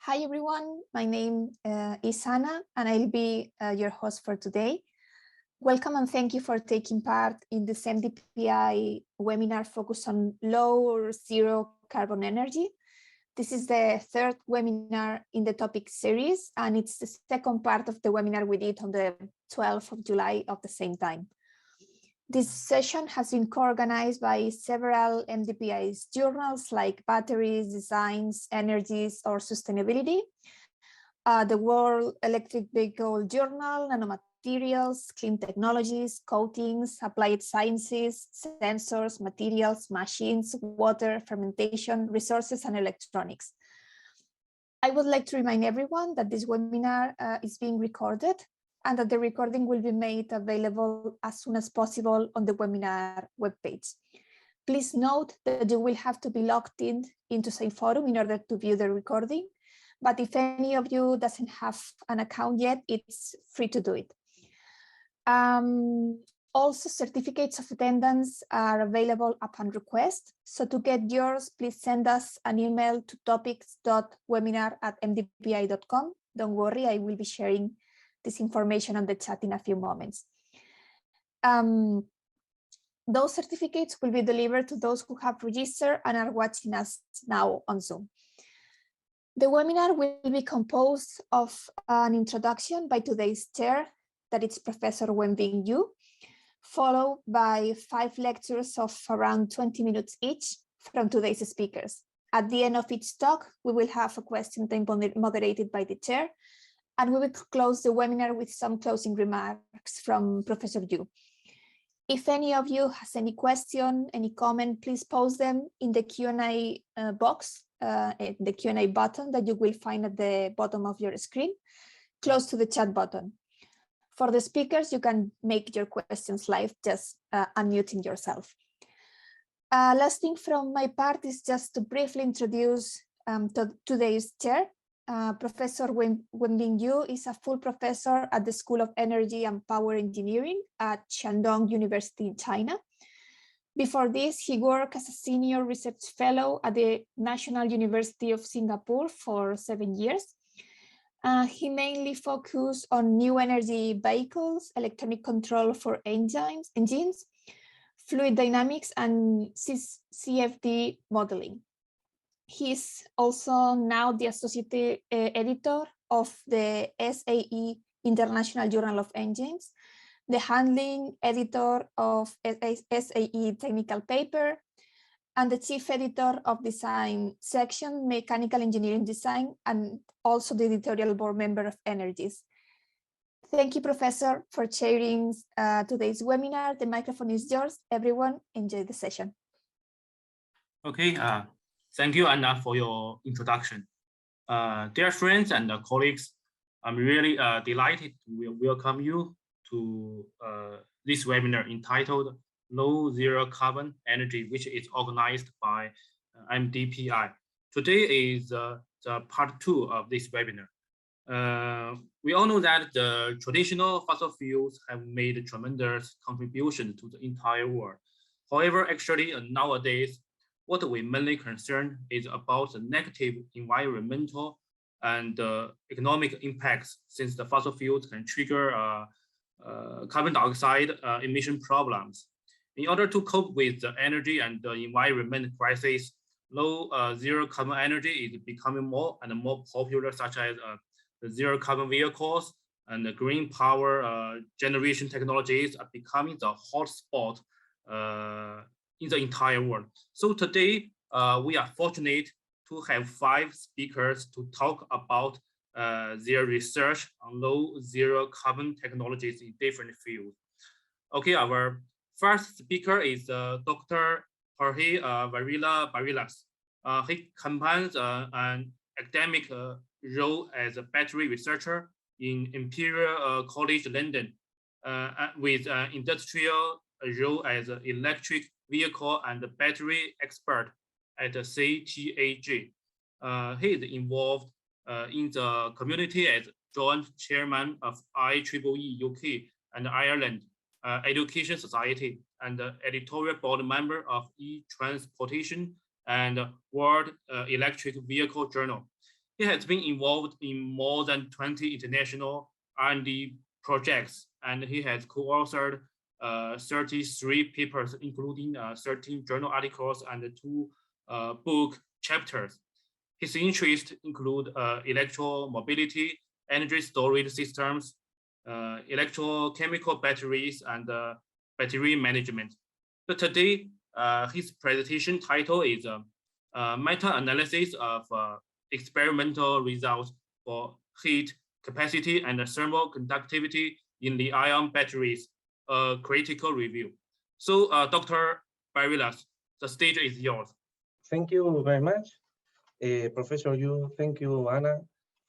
Hi everyone, my name is Anna and I'll be your host for today. Welcome and thank you for taking part in this MDPI webinar focused on low or zero carbon energy. This is the third webinar in the topic series and it's the second part of the webinar we did on the 12th of July of the same time. This session has been co-organized by several MDPI's journals like Batteries, Designs, Energies, or Sustainability, the World Electric Vehicle Journal, Nanomaterials, Clean Technologies, Coatings, Applied Sciences, Sensors, Materials, Machines, Water, Fermentation, Resources, and Electronics. I would like to remind everyone that this webinar is being recorded and that the recording will be made available as soon as possible on the webinar webpage. Please note that you will have to be logged into Same Forum in order to view the recording, but if any of you doesn't have an account yet, it's free to do it. Also, certificates of attendance are available upon request. So to get yours, please send us an email to topics.webinar@mdpi.com. Don't worry, I will be sharing this information on the chat in a few moments. Those certificates will be delivered to those who have registered and are watching us now on Zoom. The webinar will be composed of an introduction by today's chair, that is Professor Wenbing Yu, followed by 5 lectures of around 20 minutes each from today's speakers. At the end of each talk, we will have a question time moderated by the chair, and we will close the webinar with some closing remarks from Professor Yu. If any of you has any question, any comment, please post them in the Q&A box, the Q&A button that you will find at the bottom of your screen, close to the chat button. For the speakers, you can make your questions live, just unmuting yourself. Last thing from my part is just to briefly introduce today's chair. Professor Wenbing Yu is a full professor at the School of Energy and Power Engineering at Shandong University in China. Before this, he worked as a senior research fellow at the National University of Singapore for 7 years. He mainly focused on new energy vehicles, electronic control for engines, fluid dynamics, and CFD modeling. He's also now the associate editor of the SAE International Journal of Engines, the handling editor of SAE Technical Paper, and the chief editor of Design Section, Mechanical Engineering Design, and also the editorial board member of Energies. Thank you, Professor, for chairing today's webinar. The microphone is yours. Everyone, enjoy the session. Okay. Thank you, Anna, for your introduction. Dear friends and colleagues, I'm really delighted to welcome you to this webinar entitled Low Zero Carbon Energy, which is organized by MDPI. Today is the part 2 of this webinar. We all know that the traditional fossil fuels have made a tremendous contribution to the entire world. However, actually nowadays, what we mainly concerned is about the negative environmental and economic impacts, since the fossil fuels can trigger carbon dioxide emission problems. In order to cope with the energy and the environment crisis, low zero carbon energy is becoming more and more popular, such as the zero carbon vehicles and the green power generation technologies are becoming the hotspot in the entire world. So today, we are fortunate to have 5 speakers to talk about their research on low zero carbon technologies in different fields. Okay, our first speaker is Dr. Jorge Varillas. He combines an academic role as a battery researcher in Imperial College London with an industrial role as an electric vehicle and battery expert at CTAG. He is involved in the community as joint chairman of IEEE UK and Ireland Education Society and editorial board member of e-Transportation and World Electric Vehicle Journal. He has been involved in more than 20 international R&D projects, and he has co-authored 33 papers, including 13 journal articles and 2 book chapters. His interests include electromobility, energy storage systems, electrochemical batteries, and battery management. So today, his presentation title is meta-analysis of experimental results for heat capacity and thermal conductivity in the ion batteries, a critical review. So, Dr. Barillas, the stage is yours. Thank you very much, Professor Yu. Thank you, Anna,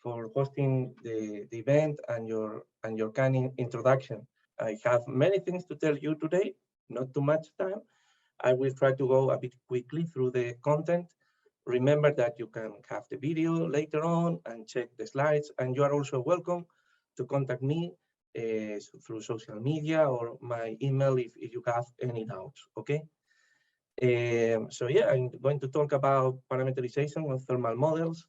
for hosting the event and your kind introduction. I have many things to tell you today, not too much time. I will try to go a bit quickly through the content. Remember that you can have the video later on and check the slides, and you are also welcome to contact me through social media or my email if you have any doubts, okay? So yeah, I'm going to talk about parameterization of thermal models.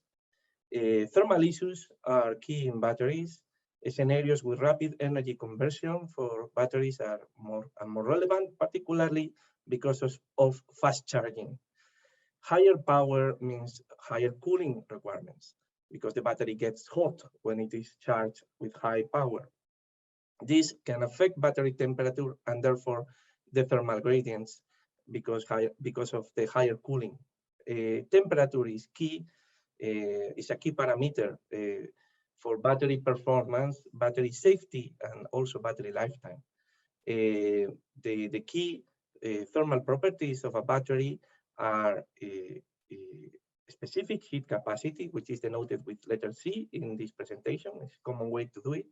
Thermal issues are key in batteries. Scenarios with rapid energy conversion for batteries are more relevant, particularly because of fast charging. Higher power means higher cooling requirements because the battery gets hot when it is charged with high power. This can affect battery temperature and therefore the thermal gradients because of the higher cooling. Temperature is key, is a key parameter for battery performance, battery safety, and also battery lifetime. The key thermal properties of a battery are specific heat capacity, which is denoted with letter C in this presentation. It's a common way to do it.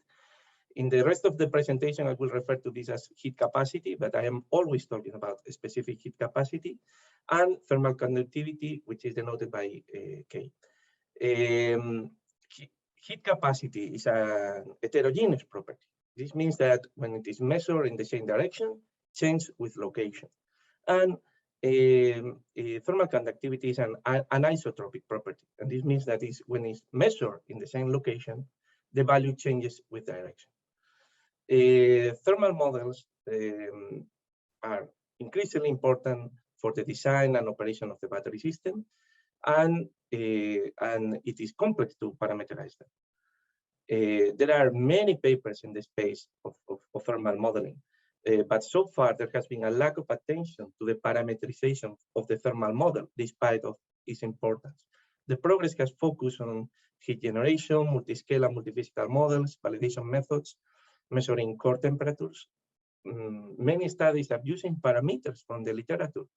In the rest of the presentation, I will refer to this as heat capacity, but I am always talking about a specific heat capacity, and thermal conductivity, which is denoted by K. Heat capacity is a heterogeneous property. This means that when it is measured in the same direction, change with location. And thermal conductivity is an anisotropic property. And this means that when it's measured in the same location, the value changes with direction. Thermal models are increasingly important for the design and operation of the battery system, and it is complex to parameterize them. There are many papers in the space of thermal modeling, but so far there has been a lack of attention to the parameterization of the thermal model, despite of its importance. The progress has focused on heat generation, multi-scale and multi-physical models, validation methods, measuring core temperatures. Many studies are using parameters from the literature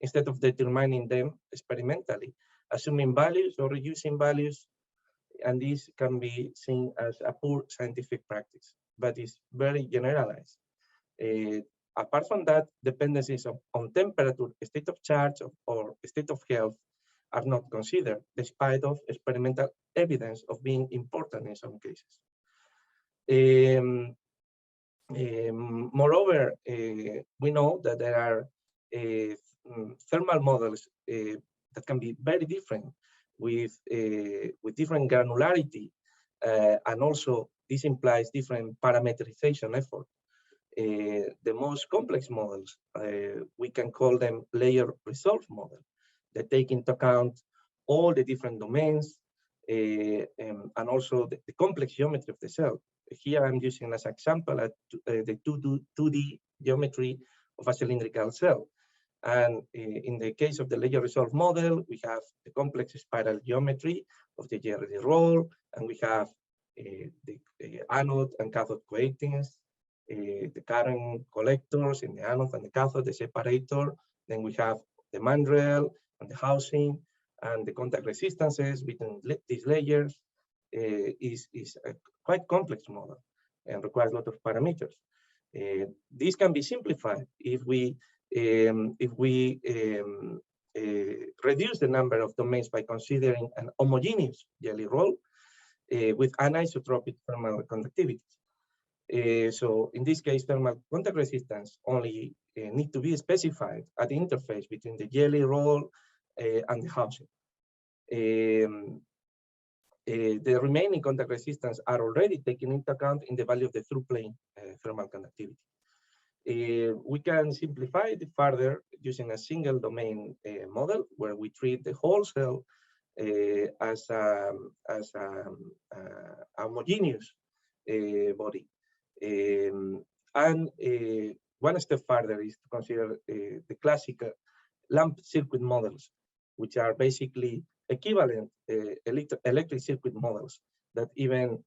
instead of determining them experimentally, assuming values or reducing values, and this can be seen as a poor scientific practice, but it's very generalized. Apart from that, dependencies on temperature, state of charge, or state of health are not considered, despite of experimental evidence of being important in some cases. Moreover, we know that there are thermal models that can be very different with different granularity, and also this implies different parameterization effort. The most complex models, we can call them layer resolve model, that take into account all the different domains and also the complex geometry of the cell. Here I'm using as an example the 2D geometry of a cylindrical cell. And in the case of the layer resolve model, we have the complex spiral geometry of the JRD roll, and we have the anode and cathode coatings, the current collectors in the anode and the cathode, the separator. Then we have the mandrel and the housing, and the contact resistances between these layers. Is a quite complex model and requires a lot of parameters. This can be simplified if we reduce the number of domains by considering an homogeneous jelly roll with anisotropic thermal conductivity. So in this case, thermal contact resistance only need to be specified at the interface between the jelly roll and the housing. The remaining contact resistance are already taken into account in the value of the through plane thermal conductivity. We can simplify it further using a single domain model where we treat the whole cell as a homogeneous body. One step further is to consider the classical lamp circuit models, which are basically equivalent electric circuit models that even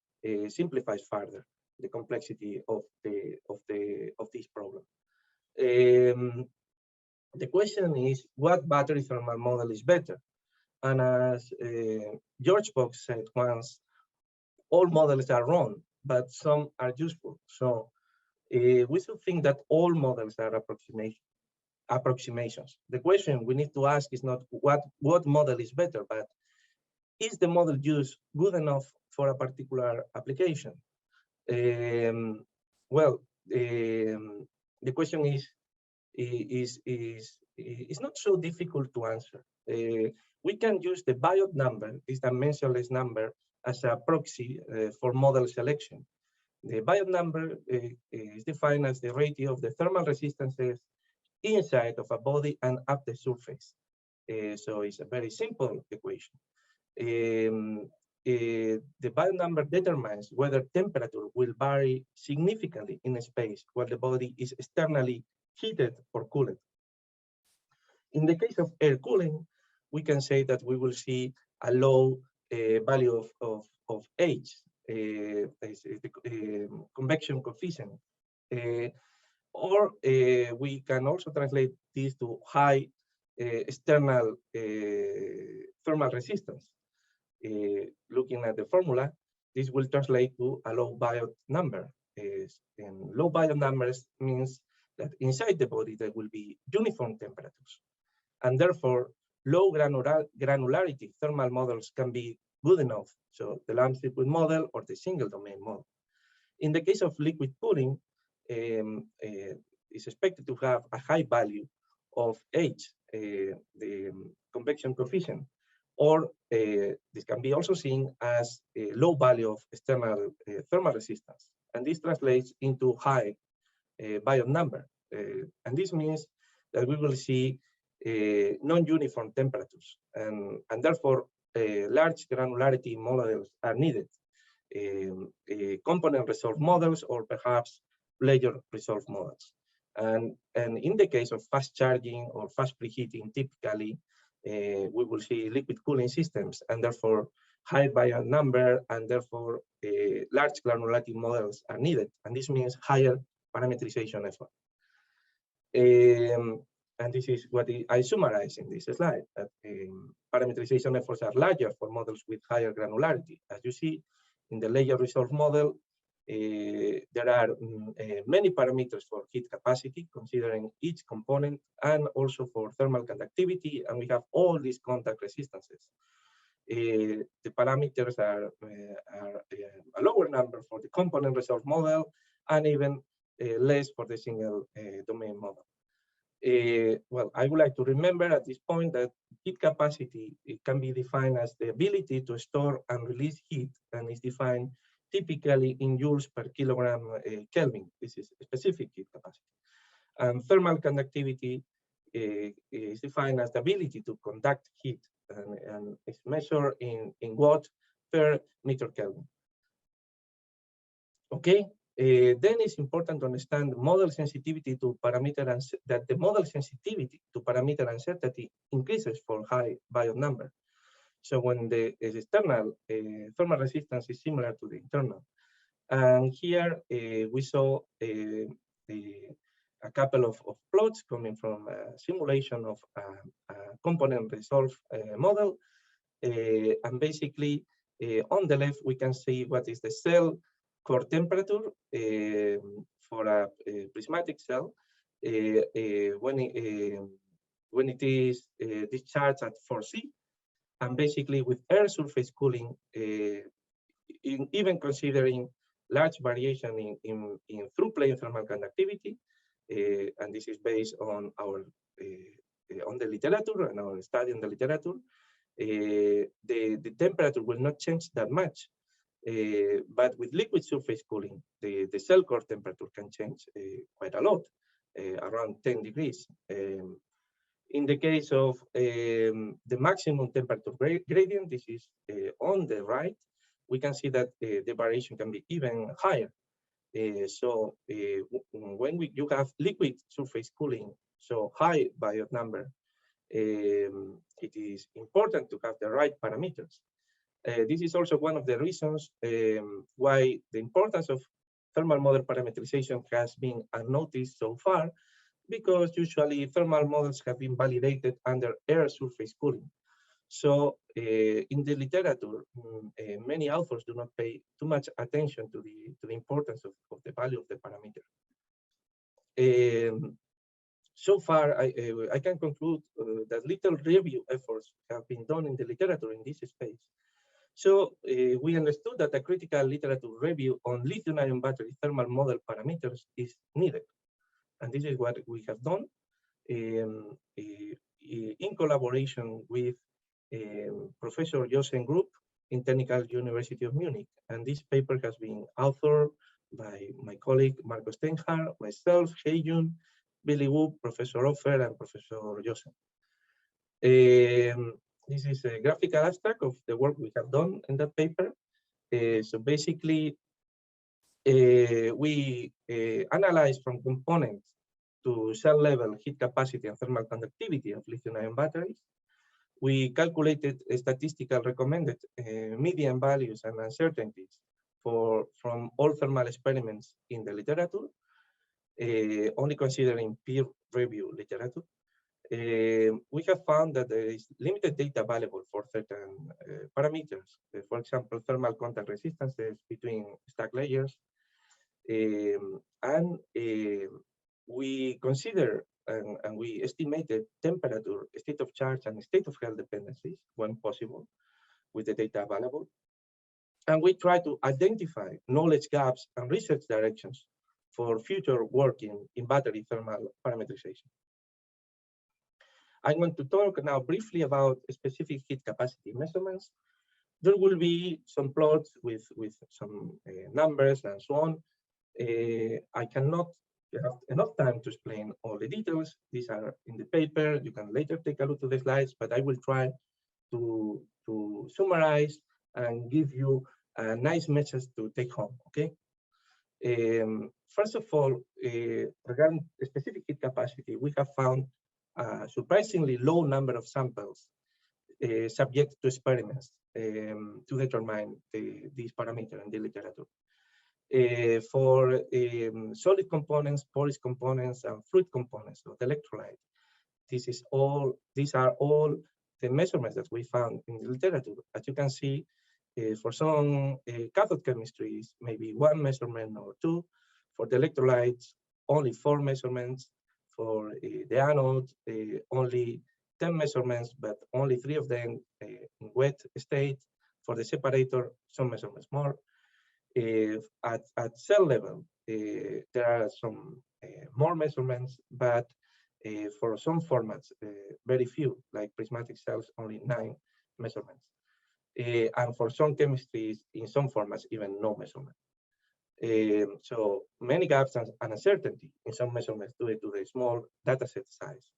simplifies further the complexity of this problem. The question is, what battery thermal model is better? And as George Box said once, all models are wrong, but some are useful. So we should think that all models are approximations. The question we need to ask is not what model is better, but is the model used good enough for a particular application? Well, the question is not so difficult to answer. We can use the Biot number, this dimensionless number, as a proxy for model selection. The Biot number is defined as the ratio of the thermal resistances inside of a body and up the surface. So it's a very simple equation. The Biot number determines whether temperature will vary significantly in space while the body is externally heated or cooled. In the case of air cooling, we can say that we will see a low value of H, the convection coefficient. Or we can also translate this to high external thermal resistance. Looking at the formula, this will translate to a low Biot number. And low Biot numbers means that inside the body there will be uniform temperatures. And therefore, low granularity thermal models can be good enough. So the lamp circuit model or the single domain model. In the case of liquid cooling, is expected to have a high value of H, the convection coefficient, or this can be also seen as a low value of external thermal resistance. And this translates into high Biot number. And this means that we will see non-uniform temperatures, and therefore large granularity models are needed. Component resolved models or perhaps layer resolved models. And in the case of fast charging or fast preheating, typically we will see liquid cooling systems and therefore high Biot number, and therefore large granularity models are needed. And this means higher parametrization effort. And this is what I summarize in this slide, that parametrization efforts are larger for models with higher granularity. As you see in the layer resolved model, there are many parameters for heat capacity, considering each component, and also for thermal conductivity, and we have all these contact resistances. The parameters are a lower number for the component resolved model, and even less for the single domain model. Well, I would like to remember at this point that heat capacity, it can be defined as the ability to store and release heat, and is defined typically in joules per kilogram Kelvin. This is specific heat capacity. And thermal conductivity is defined as the ability to conduct heat, and is measured in watts per meter Kelvin. Okay. Then it's important to understand model sensitivity to parameter, and that the model sensitivity to parameter uncertainty increases for high Biot number. So when the external thermal resistance is similar to the internal. And here we saw a couple of plots coming from a simulation of a component resolved model. And basically on the left, we can see what is the cell core temperature for a prismatic cell when it is discharged at 4C, and basically with air surface cooling, even considering large variation in through plane thermal conductivity, and this is based on our on the literature and our study in the literature. the temperature will not change that much. But with liquid surface cooling, the cell core temperature can change quite a lot, around 10 degrees. In the case of the maximum temperature gradient, this is on the right, we can see that the variation can be even higher. So when you have liquid surface cooling, so high Biot number, it is important to have the right parameters. This is also one of the reasons why the importance of thermal model parameterization has been unnoticed so far, because usually thermal models have been validated under air surface cooling. So in the literature, many authors do not pay too much attention to the importance of the value of the parameter. So far, I can conclude that little review efforts have been done in the literature in this space. So we understood that a critical literature review on lithium-ion battery thermal model parameters is needed. And this is what we have done in collaboration with Professor Josen Group in Technical University of Munich. And this paper has been authored by my colleague Marco Steinhardt, myself, Heijun, Billy Wu, Professor Offer, and Professor Josen. This is a graphical abstract of the work we have done in that paper. So basically, we analyzed from components to cell level heat capacity and thermal conductivity of lithium-ion batteries. We calculated a statistical recommended median values and uncertainties from all thermal experiments in the literature, only considering peer review literature. We have found that there is limited data available for certain parameters. For example, thermal contact resistances between stack layers. And we consider and we estimated temperature, state of charge, and state of health dependencies when possible with the data available. And we try to identify knowledge gaps and research directions for future work in battery thermal parameterization. I'm going to talk now briefly about specific heat capacity measurements. There will be some plots with some numbers and so on. I cannot have enough time to explain all the details. These are in the paper. You can later take a look at the slides, but I will try to summarize and give you a nice message to take home, okay? First of all, regarding specific heat capacity, we have found a surprisingly low number of samples subject to experiments to determine this parameter in the literature. For solid components, porous components, and fluid components of the electrolyte, these are all the measurements that we found in the literature. As you can see, for some cathode chemistries, maybe 1 measurement or 2. For the electrolytes, only 4 measurements. For the anode, only 10 measurements, but only 3 of them in wet state. For the separator, some measurements more. At cell level, there are some more measurements, but for some formats, very few, like prismatic cells, only 9 measurements. And for some chemistries, in some formats, even no measurement. So many gaps and uncertainty in some measurements due to the small dataset size.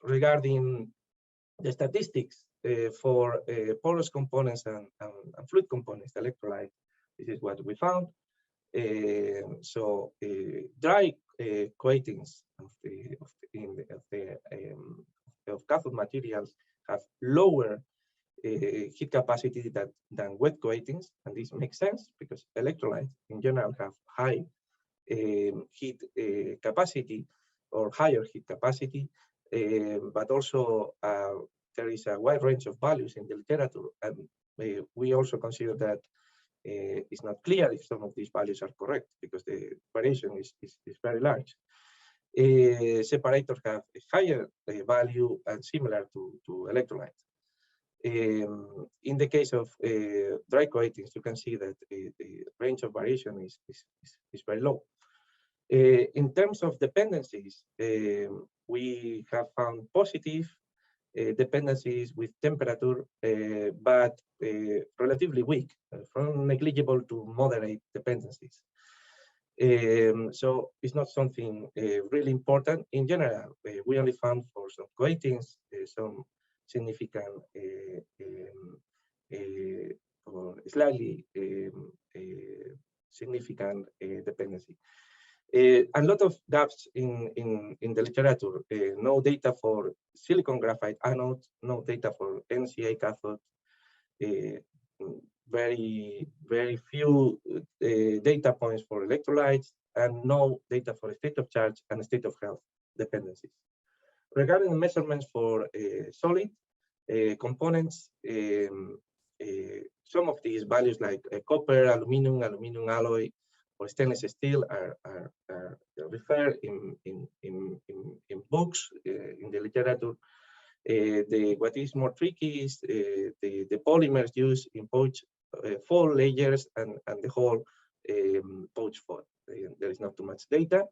Regarding the statistics for porous components and fluid components, electrolyte, this is what we found. So dry coatings of cathode materials have lower heat capacity than wet coatings, and this makes sense because electrolytes in general have high heat capacity or higher heat capacity, but also there is a wide range of values in the literature, and we also consider that it's not clear if some of these values are correct because the variation is very large. Separators have a higher value and similar to electrolytes. In the case of dry coatings, you can see that the range of variation is very low. In terms of dependencies, we have found positive dependencies with temperature, but relatively weak, from negligible to moderate dependencies. So it's not something really important. In general, we only found for some coatings some significant or slightly significant dependency. A lot of gaps in the literature. No data for silicon graphite anodes, no data for NCA cathode. Very few data points for electrolytes, and no data for state of charge and state of health dependencies. Regarding measurements for solid components, some of these values like copper, aluminum alloy, or stainless steel are referred in books, in the literature. What is more tricky is the polymers used in pouch foil layers and the whole pouch foil. There is not too much data.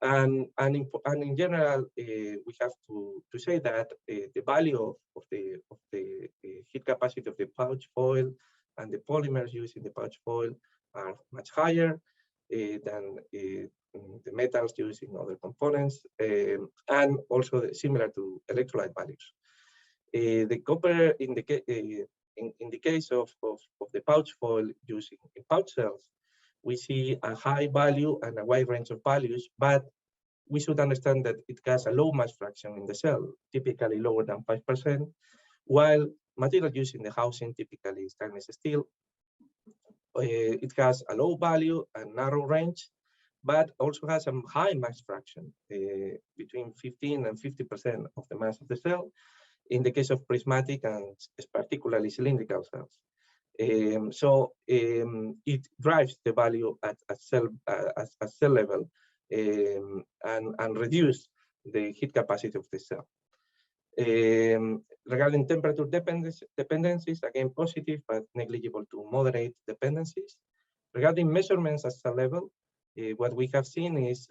And in general, we have to say that the value of the heat capacity of the pouch foil and the polymers used in the pouch foil are much higher than the metals used in other components, and also similar to electrolyte values. The copper in the case of the pouch foil used in pouch cells, we see a high value and a wide range of values, but we should understand that it has a low mass fraction in the cell, typically lower than 5%, while material used in the housing, typically stainless steel, it has a low value and narrow range, but also has a high mass fraction, between 15 and 50% of the mass of the cell, in the case of prismatic and particularly cylindrical cells. So it drives the value at cell level and reduce the heat capacity of the cell. Regarding temperature dependencies, again positive but negligible to moderate dependencies. Regarding measurements at cell level, what we have seen is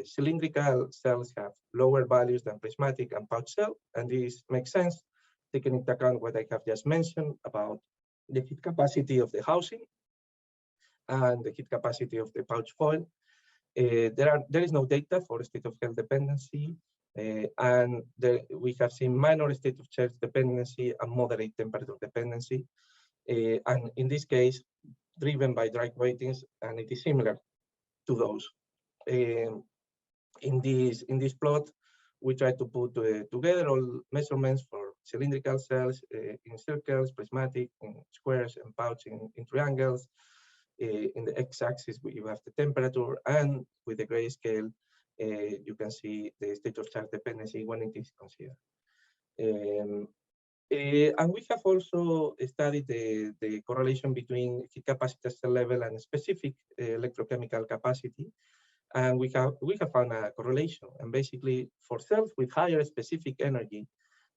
cylindrical cells have lower values than prismatic and pouch cell, and this makes sense, taking into account what I have just mentioned about the heat capacity of the housing and the heat capacity of the pouch foil. There is no data for state of health dependency, and we have seen minor state of charge dependency and moderate temperature dependency, and in this case, driven by dry coatings, and it is similar to those. In this plot, we try to put together all measurements for cylindrical cells in circles, prismatic, in squares, and pouch in triangles. In the x-axis, you have the temperature, and with the grayscale, you can see the state of charge dependency when it is considered. And we have also studied the correlation between heat capacity at cell level and specific electrochemical capacity. And we have found a correlation. And basically, for cells with higher specific energy,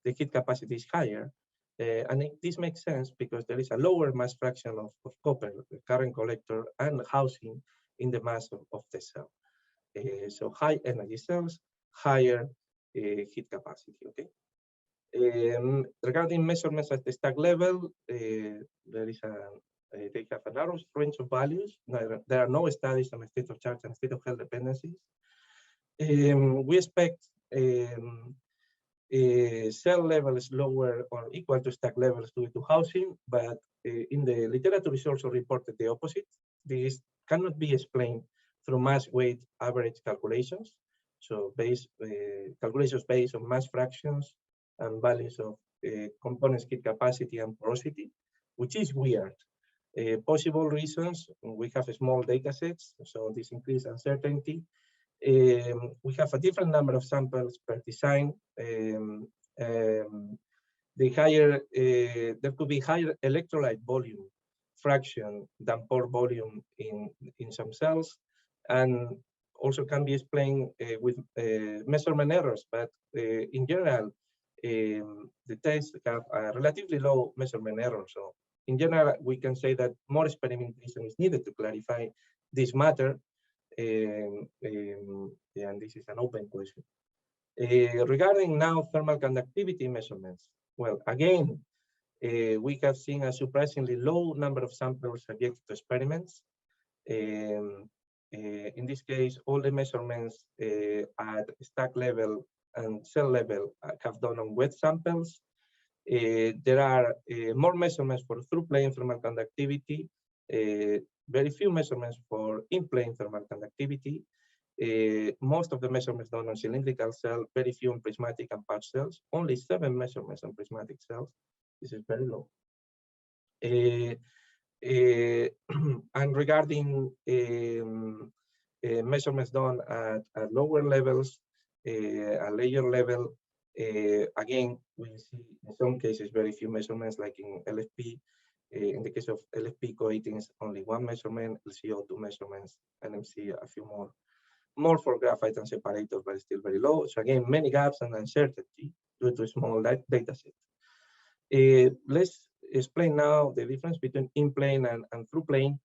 the heat capacity is higher. And this makes sense because there is a lower mass fraction of copper, the current collector, and housing in the mass of the cell. So high energy cells, higher heat capacity, okay? Regarding measurements at the stack level, they have a narrow range of values. There are no studies on state of charge and state of health dependencies. We expect cell levels lower or equal to stack levels due to housing, but in the literature is also reported the opposite. This cannot be explained through mass weight average calculations. So calculations based on mass fractions and values of components heat capacity and porosity, which is weird. Possible reasons, we have small data sets, so this increases uncertainty. We have a different number of samples per design. The higher, there could be higher electrolyte volume fraction than pore volume in some cells, and also can be explained with measurement errors, but in general, the tests have a relatively low measurement error. So in general, we can say that more experimentation is needed to clarify this matter. And this is an open question. Regarding now thermal conductivity measurements, well, again, we have seen a surprisingly low number of samples subjected to experiments. In this case, all the measurements at stack level and cell level have done on wet samples. There are more measurements for through-plane thermal conductivity, very few measurements for in-plane thermal conductivity. Most of the measurements done on cylindrical cell, very few on prismatic and pouch cells, only 7 measurements on prismatic cells. This is very low. And regarding measurements done at lower levels, at layer level, again, we see in some cases very few measurements, like in LFP. In the case of LFP coatings, only 1 measurement, LCO2 measurements, NMC a few more for graphite and separators, but still very low. So again, many gaps and uncertainty due to a small data set. Let's explain now the difference between in-plane and through-plane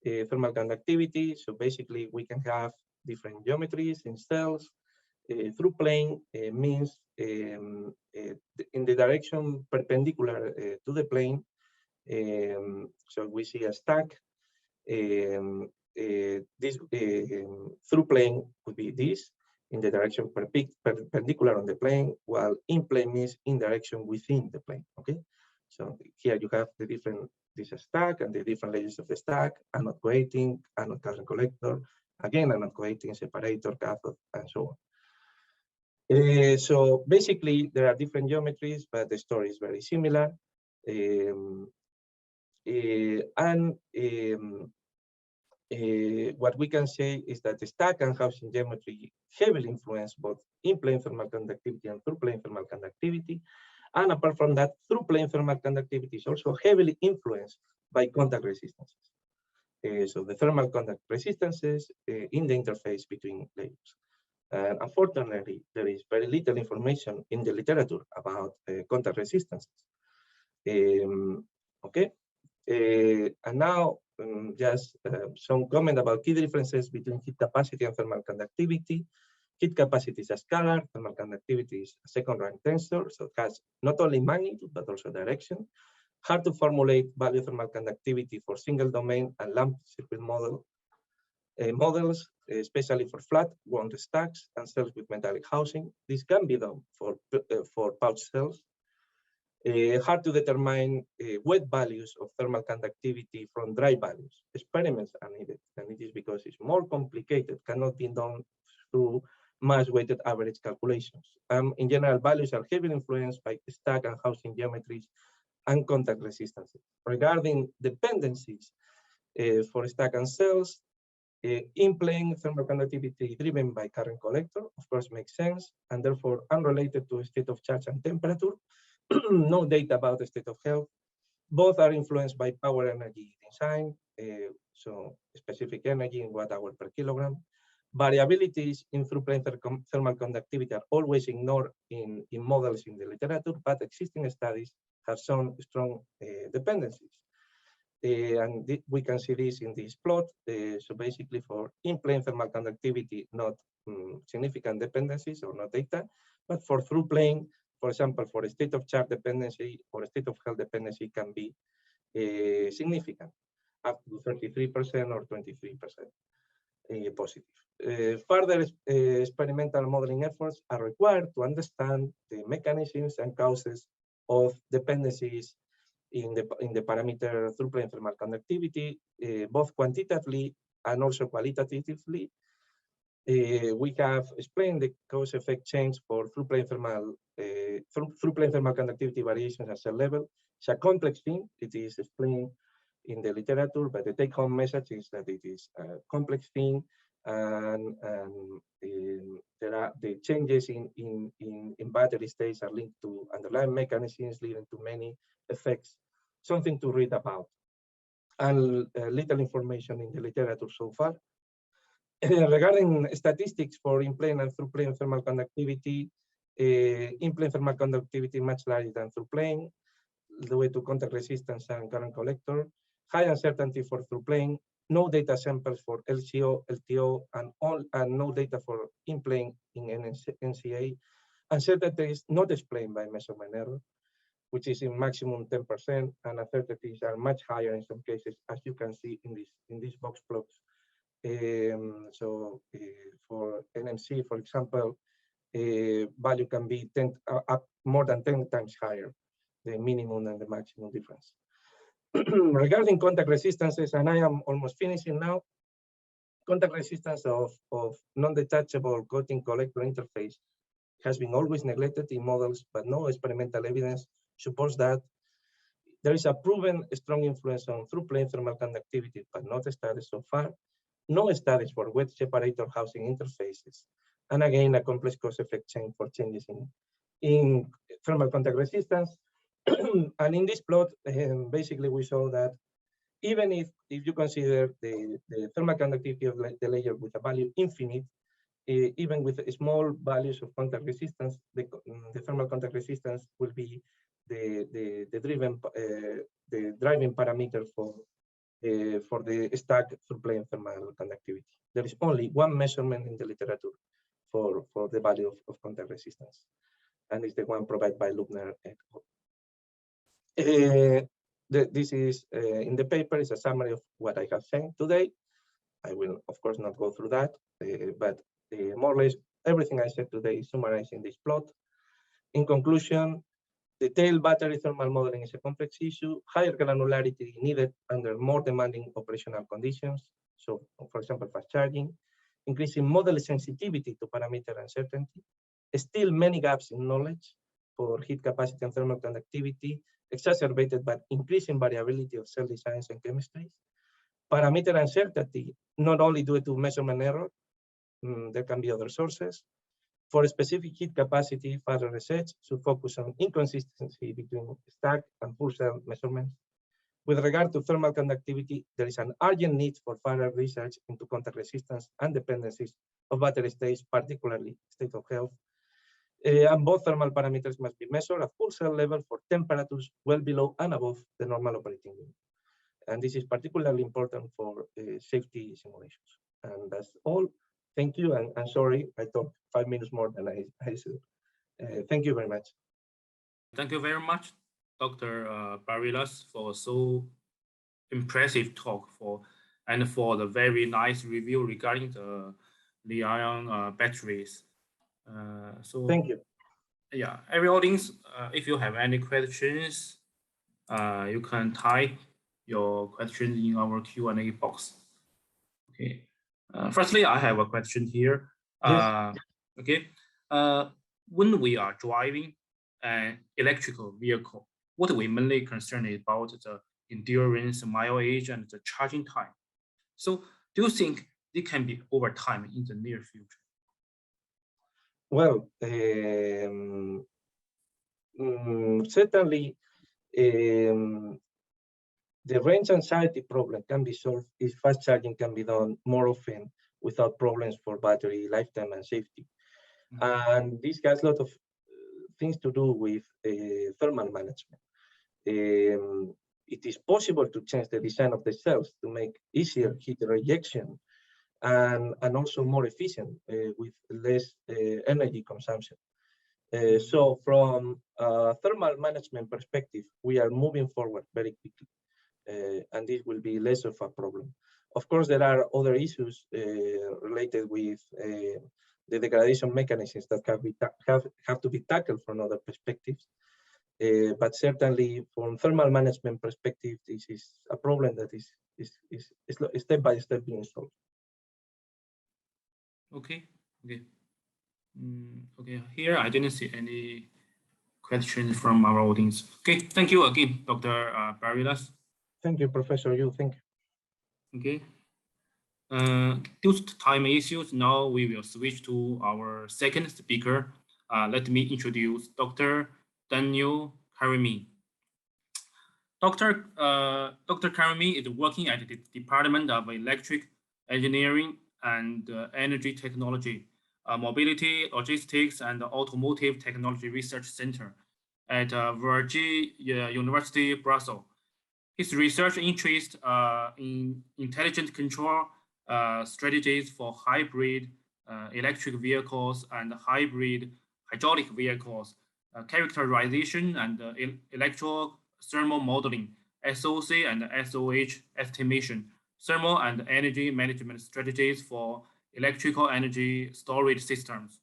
thermal conductivity. So basically, we can have different geometries in cells. Through-plane means in the direction perpendicular to the plane. So we see a stack. This through-plane would be this in the direction perpendicular on the plane, while in-plane means in direction within the plane. Okay, so here you have the different stack and the different layers of the stack: anode coating, anode current collector, again anode coating, separator, cathode, and so on. So basically, there are different geometries, but the story is very similar. What we can say is that the stack and housing geometry heavily influence both in-plane thermal conductivity and through-plane thermal conductivity. And apart from that, through-plane thermal conductivity is also heavily influenced by contact resistances. So the thermal contact resistances in the interface between layers. And unfortunately, there is very little information in the literature about contact resistances. Okay, and now just some comment about key differences between heat capacity and thermal conductivity. Heat capacity is a scalar, thermal conductivity is a second-rank tensor, so it has not only magnitude, but also direction. Hard to formulate value thermal conductivity for single domain and lamp circuit models, especially for flat wound stacks and cells with metallic housing. This can be done for pouch cells. Hard to determine wet values of thermal conductivity from dry values. Experiments are needed, and it is because it's more complicated, cannot be done through mass-weighted average calculations. In general, values are heavily influenced by stack and housing geometries and contact resistances. Regarding dependencies for stack and cells, in-plane thermal conductivity driven by current collector, of course, makes sense, and therefore unrelated to state of charge and temperature. No data about the state of health. Both are influenced by power energy design, so specific energy in watt-hour per kilogram. Variabilities in through-plane thermal conductivity are always ignored in models in the literature, but existing studies have shown strong dependencies. And we can see this in this plot. So basically for in-plane thermal conductivity, not significant dependencies or no data, but for through-plane, for example, for a state of charge dependency or a state of health dependency can be significant, up to 33% or 23% positive. Further experimental modeling efforts are required to understand the mechanisms and causes of dependencies in the parameter through-plane thermal conductivity, both quantitatively and also qualitatively. We have explained the cause-effect change for through-plane thermal conductivity variations at cell level. It's a complex thing. It is explained in the literature, but the take-home message is that it is a complex thing, and there are the changes in battery states are linked to underlying mechanisms leading to many effects. Something to read about, and little information in the literature so far. Regarding statistics for in-plane and through-plane thermal conductivity, in-plane thermal conductivity much larger than through-plane, due to contact resistance and current collector, high uncertainty for through-plane, no data samples for LCO, LTO, and no data for in-plane in NCA. Uncertainty is not explained by measurement error, which is in maximum 10%, and uncertainties are much higher in some cases, as you can see in these box plots. For NMC, for example, value can be up more than 10 times higher, the minimum and the maximum difference. Regarding contact resistances, and I am almost finishing now, contact resistance of non-detachable coating collector interface has been always neglected in models, but no experimental evidence supports that. There is a proven strong influence on through-plane thermal conductivity, but not studies so far. No studies for wet separator housing interfaces. And again, a complex cause-effect chain for changes in thermal contact resistance. And in this plot, basically we show that even if you consider the thermal conductivity of the layer with a value infinite, even with small values of contact resistance, the thermal contact resistance will be the driving parameter for the stack through plane thermal conductivity. There is only one measurement in the literature for the value of contact resistance, and it's the one provided by Lubner et al. This is in the paper is a summary of what I have said today. I will, of course, not go through that, but more or less everything I said today is summarized in this plot. In conclusion, detailed battery thermal modeling is a complex issue. Higher granularity needed under more demanding operational conditions. So, for example, fast charging, increasing model sensitivity to parameter uncertainty. Still many gaps in knowledge for heat capacity and thermal conductivity, exacerbated by increasing variability of cell designs and chemistries. Parameter uncertainty, not only due to measurement error, there can be other sources. For specific heat capacity, further research should focus on inconsistency between stack and full cell measurements. With regard to thermal conductivity, there is an urgent need for further research into contact resistance and dependencies of battery states, particularly state of health. And both thermal parameters must be measured at full cell level for temperatures well below and above the normal operating limit. And this is particularly important for safety simulations. And that's all. Thank you, and sorry, I talked 5 minutes more than I said. Thank you very much. Thank you very much, Dr. Barilas, for so impressive talk and for the very nice review regarding the Li-ion batteries. So thank you. Yeah, every audience, if you have any questions, you can type your questions in our Q&A box. Okay. Firstly, I have a question here. Yes. Okay. When we are driving an electrical vehicle, what we mainly concerned about the endurance, mileage, and the charging time. So, do you think they can be over time in the near future? Well, certainly, the range anxiety problem can be solved if fast charging can be done more often without problems for battery lifetime and safety. And this has a lot of things to do with thermal management. It is possible to change the design of the cells to make easier heat rejection and also more efficient with less energy consumption. So from a thermal management perspective, we are moving forward very quickly, and this will be less of a problem. Of course, there are other issues related with the degradation mechanisms that have to be tackled from other perspectives. But certainly, from thermal management perspective, this is a problem that is step by step being solved. Okay. Okay. Here I didn't see any questions from our audience. Okay. Thank you again, Dr. Barilas. Thank you, Professor Yu. Thank you. Okay. Due to time issues, now we will switch to our second speaker. Let me introduce Dr. Daniel Karimi. Dr. Karimi is working at the Department of Electric Engineering and Energy Technology, Mobility, Logistics, and Automotive Technology Research Center at Vergy University, Brussels. His research interests in intelligent control strategies for hybrid electric vehicles and hybrid hydraulic vehicles, characterization and electro-thermal modeling, SOC and SOH estimation, thermal and energy management strategies for electrical energy storage systems.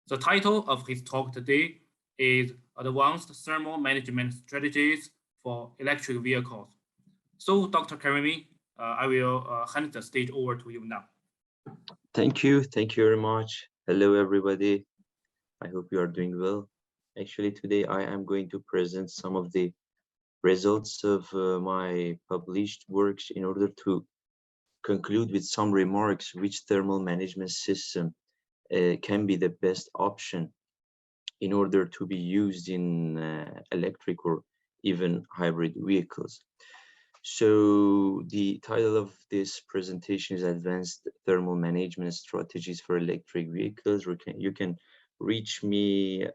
The title of his talk today is Advanced Thermal Management Strategies for Electric Vehicles. So, Dr. Karimi, I will hand the stage over to you now. Thank you very much. Hello, everybody. I hope you are doing well. Actually, today I am going to present some of the results of my published works in order to conclude with some remarks which thermal management system can be the best option in order to be used in electric or even hybrid vehicles. So the title of this presentation is Advanced Thermal Management Strategies for Electric Vehicles. You can reach me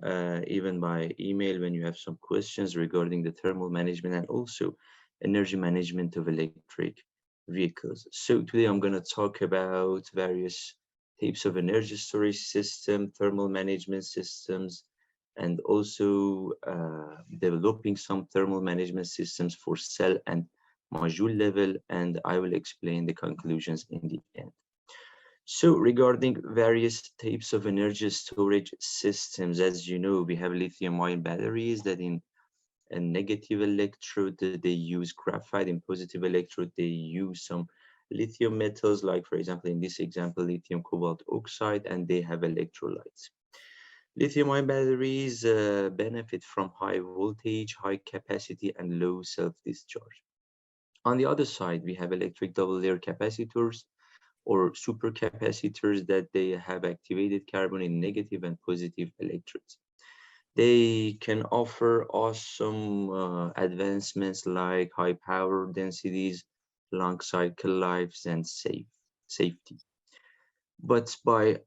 even by email when you have some questions regarding the thermal management and also energy management of electric vehicles. So today I'm going to talk about various types of energy storage system, thermal management systems, and also developing some thermal management systems for cell and module level, and I will explain the conclusions in the end. So regarding various types of energy storage systems, as you know, we have lithium-ion batteries that in a negative electrode, they use graphite. In positive electrode, they use some lithium metals, like for example, in this example, lithium cobalt oxide, and they have electrolytes. Lithium-ion batteries benefit from high voltage, high capacity, and low self-discharge. On the other side, we have electric double-layer capacitors or supercapacitors that they have activated carbon in negative and positive electrodes. They can offer us some advancements like high power densities, long cycle lives, and safety. But by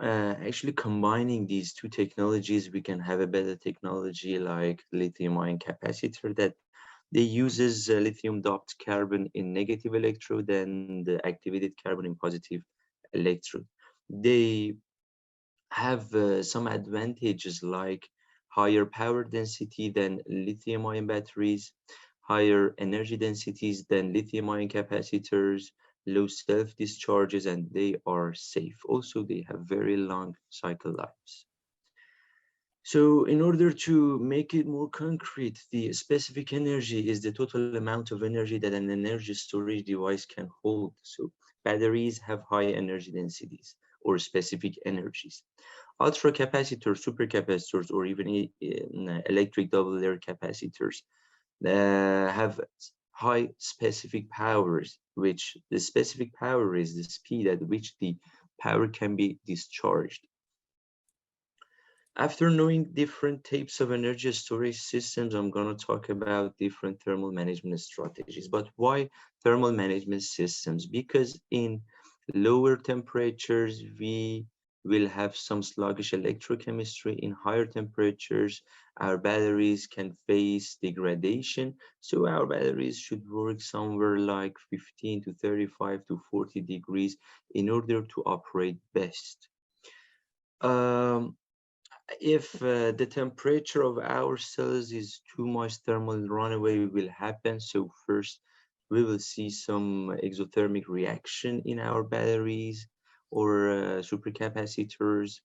actually combining these two technologies, we can have a better technology like lithium-ion capacitor that they uses lithium doped carbon in negative electrode and activated carbon in positive electrode. They have some advantages like higher power density than lithium-ion batteries, higher energy densities than lithium-ion capacitors, low self-discharges, and they are safe. Also, they have very long cycle lives. So in order to make it more concrete, the specific energy is the total amount of energy that an energy storage device can hold. So batteries have high energy densities or specific energies. Ultra capacitors, supercapacitors, or even electric double-layer capacitors have high specific powers, which the specific power is the speed at which the power can be discharged. After knowing different types of energy storage systems, I'm going to talk about different thermal management strategies. But why thermal management systems? Because in lower temperatures, we will have some sluggish electrochemistry. In higher temperatures, our batteries can face degradation. So our batteries should work somewhere like 15 to 35 to 40 degrees in order to operate best. If the temperature of our cells is too much, thermal runaway will happen. So first, we will see some exothermic reaction in our batteries or supercapacitors.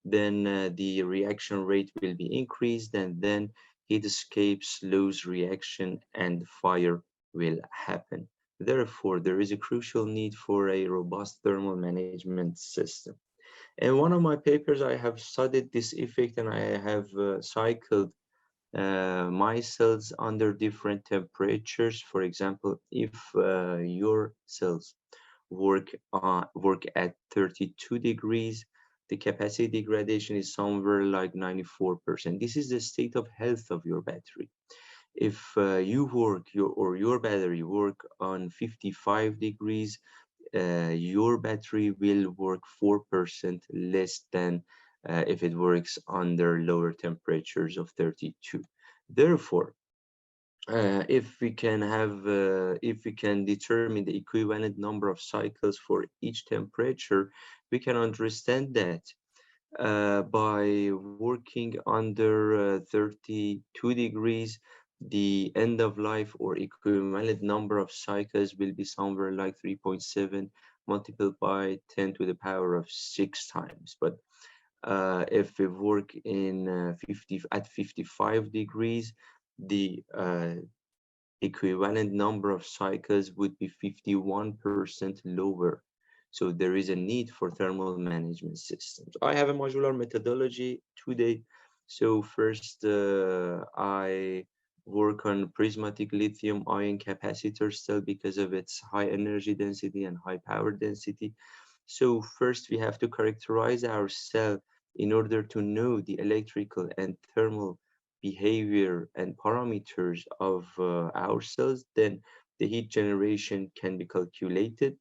Then the reaction rate will be increased, and then heat escape slows reaction and fire will happen. Therefore, there is a crucial need for a robust thermal management system. In one of my papers, I have studied this effect, and I have cycled my cells under different temperatures. For example, if your cells work at 32 degrees, the capacity degradation is somewhere like 94%. This is the state of health of your battery. If you work your battery work on 55 degrees, your battery will work 4% less than if it works under lower temperatures of 32. Therefore, if we can determine the equivalent number of cycles for each temperature, we can understand that By working under 32 degrees, the end of life or equivalent number of cycles will be somewhere like 3.7 multiplied by 10 to the power of 6 times. But if we work in 55 degrees, the equivalent number of cycles would be 51% lower. So there is a need for thermal management systems. I have a modular methodology today. So first, I work on prismatic lithium ion capacitor cell because of its high energy density and high power density. So first we have to characterize our cell in order to know the electrical and thermal behavior and parameters of our cells. Then the heat generation can be calculated.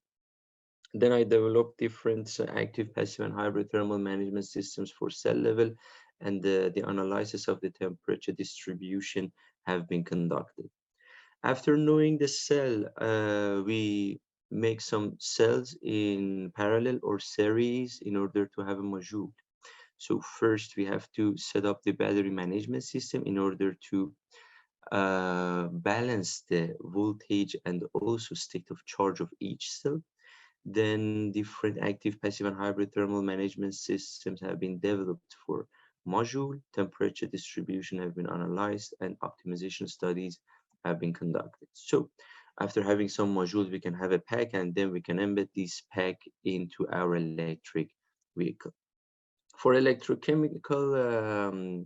Then I developed different active, passive, and hybrid thermal management systems for cell level, and the analysis of the temperature distribution have been conducted. After knowing the cell, we make some cells in parallel or series in order to have a module. So first we have to set up the battery management system in order to balance the voltage and also state of charge of each cell. Then different active, passive, and hybrid thermal management systems have been developed for module, temperature distribution have been analyzed, and optimization studies have been conducted. So after having some modules, we can have a pack, and then we can embed this pack into our electric vehicle. For electrochemical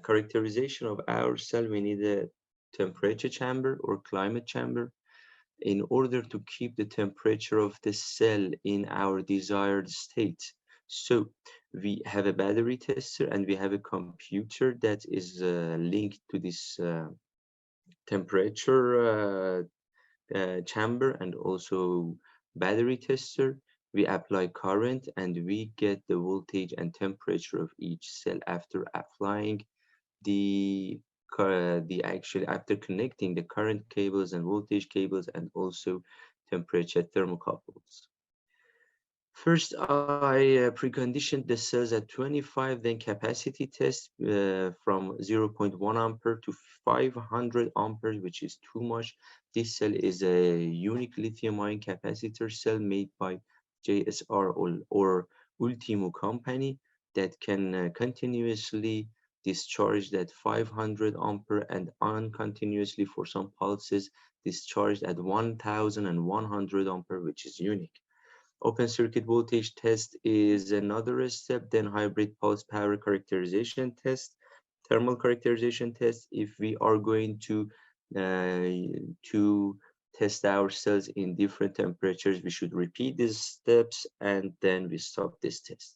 characterization of our cell, we need a temperature chamber or climate chamber in order to keep the temperature of the cell in our desired state. So we have a battery tester and we have a computer that is linked to this temperature chamber and also battery tester. We apply current and we get the voltage and temperature of each cell after applying after connecting the current cables and voltage cables and also temperature thermocouples. First, I preconditioned the cells at 25, then capacity test from 0.1 ampere to 500 amperes, which is too much. This cell is a unique lithium-ion capacitor cell made by JSR or Ultimo company that can continuously discharged at 500 ampere and uncontinuously for some pulses discharged at 1100 ampere, which is unique. Open circuit voltage test is another step, then hybrid pulse power characterization test, thermal characterization test. If we are going to test our cells in different temperatures, we should repeat these steps and then we stop this test.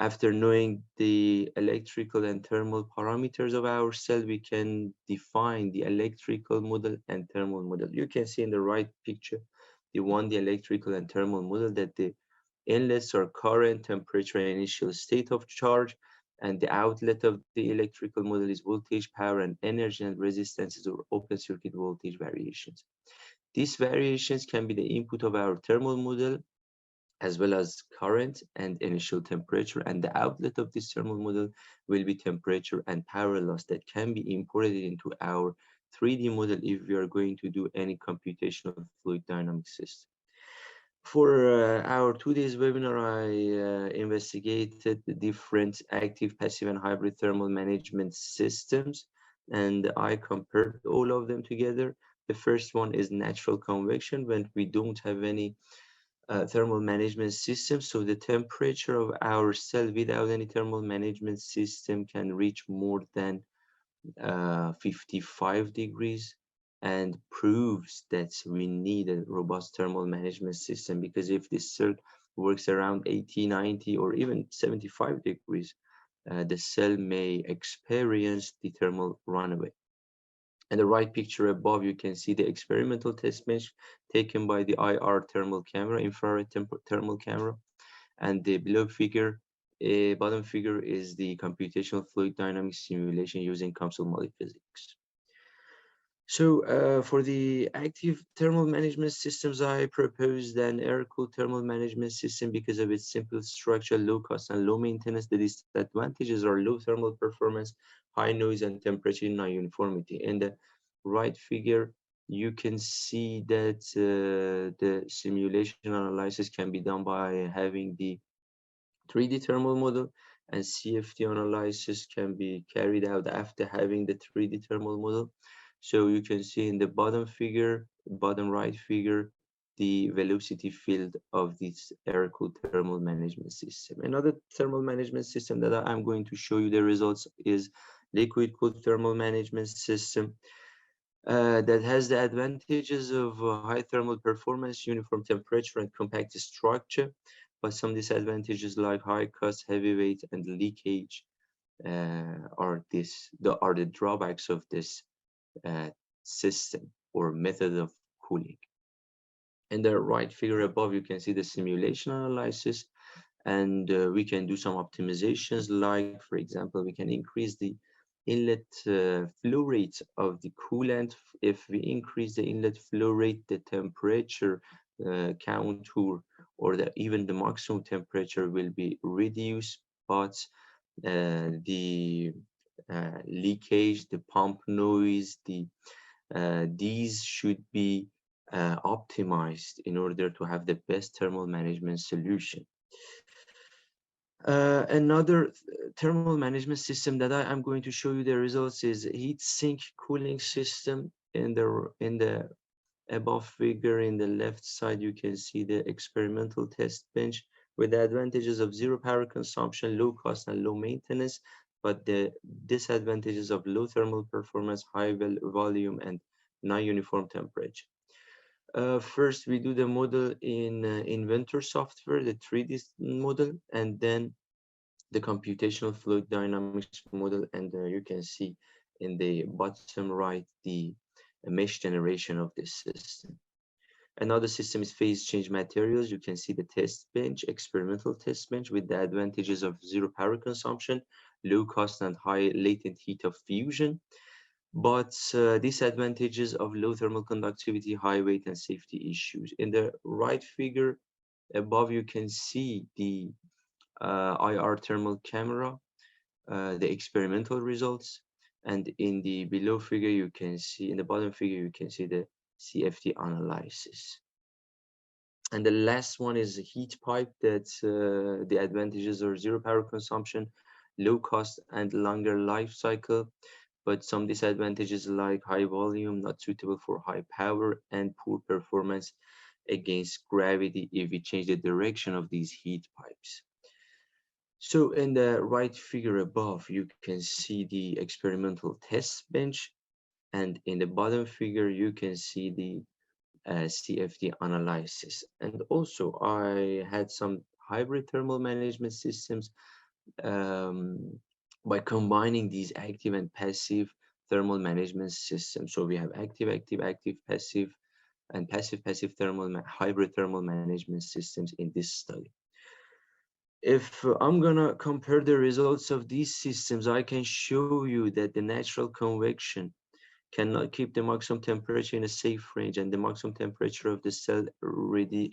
After knowing the electrical and thermal parameters of our cell, we can define the electrical model and thermal model. You can see in the right picture, the electrical and thermal model, that the inlets are current, temperature, and initial state of charge, and the outlet of the electrical model is voltage, power, and energy, and resistances or open circuit voltage variations. These variations can be the input of our thermal model as well as current and initial temperature, and the outlet of this thermal model will be temperature and power loss that can be imported into our 3D model if we are going to do any computational fluid dynamics system. For our today's webinar, I investigated the different active, passive, and hybrid thermal management systems, and I compared all of them together. The first one is natural convection, when we don't have any thermal management system. So the temperature of our cell without any thermal management system can reach more than 55 degrees, and proves that we need a robust thermal management system, because if this cell works around 80, 90, or even 75 degrees, the cell may experience the thermal runaway. In the right picture above, you can see the experimental test bench taken by the IR thermal camera, infrared thermal camera, and the bottom figure is the computational fluid dynamics simulation using Comsol model physics. So for the active thermal management systems, I proposed an air-cooled thermal management system because of its simple structure, low cost and low maintenance. The disadvantages are low thermal performance, high noise and temperature non-uniformity. In the right figure, you can see that the simulation analysis can be done by having the 3D thermal model, and CFD analysis can be carried out after having the 3D thermal model. So you can see in the bottom figure, bottom right figure, the velocity field of this air-cooled thermal management system. Another thermal management system that I'm going to show you the results is liquid-cooled thermal management system. That has the advantages of high thermal performance, uniform temperature, and compact structure, but some disadvantages like high cost, heavy weight, and leakage are the drawbacks of this system or method of cooling. In the right figure above, you can see the simulation analysis, and we can do some optimizations, like, for example, we can increase the inlet flow rate of the coolant. If we increase the inlet flow rate, the temperature contour or even the maximum temperature will be reduced, but the leakage, the pump noise, these should be optimized in order to have the best thermal management solution. Another thermal management system that I'm going to show you the results is heat sink cooling system. In the above figure in the left side, you can see the experimental test bench with the advantages of zero power consumption, low cost, and low maintenance, but the disadvantages of low thermal performance, high volume, and non-uniform temperature. First, we do the model in Inventor software, the 3D model, and then the computational fluid dynamics model, and you can see in the bottom right the mesh generation of this system. Another system is phase change materials. You can see the test bench, experimental test bench with the advantages of zero power consumption, low cost, and high latent heat of fusion, but disadvantages of low thermal conductivity, high weight, and safety issues. In the right figure above, you can see the IR thermal camera, the experimental results, and in the below figure you can see, in the bottom figure you can see the CFD analysis. And the last one is a heat pipe, that the advantages are zero power consumption, low cost, and longer life cycle, but some disadvantages like high volume, not suitable for high power, and poor performance against gravity if we change the direction of these heat pipes. So in the right figure above, you can see the experimental test bench, and in the bottom figure, you can see the CFD analysis. And also, I had some hybrid thermal management systems by combining these active and passive thermal management systems. So we have active, active, active, passive, and passive, passive hybrid thermal management systems in this study. If I'm gonna compare the results of these systems, I can show you that the natural convection cannot keep the maximum temperature in a safe range, and the maximum temperature of the cell already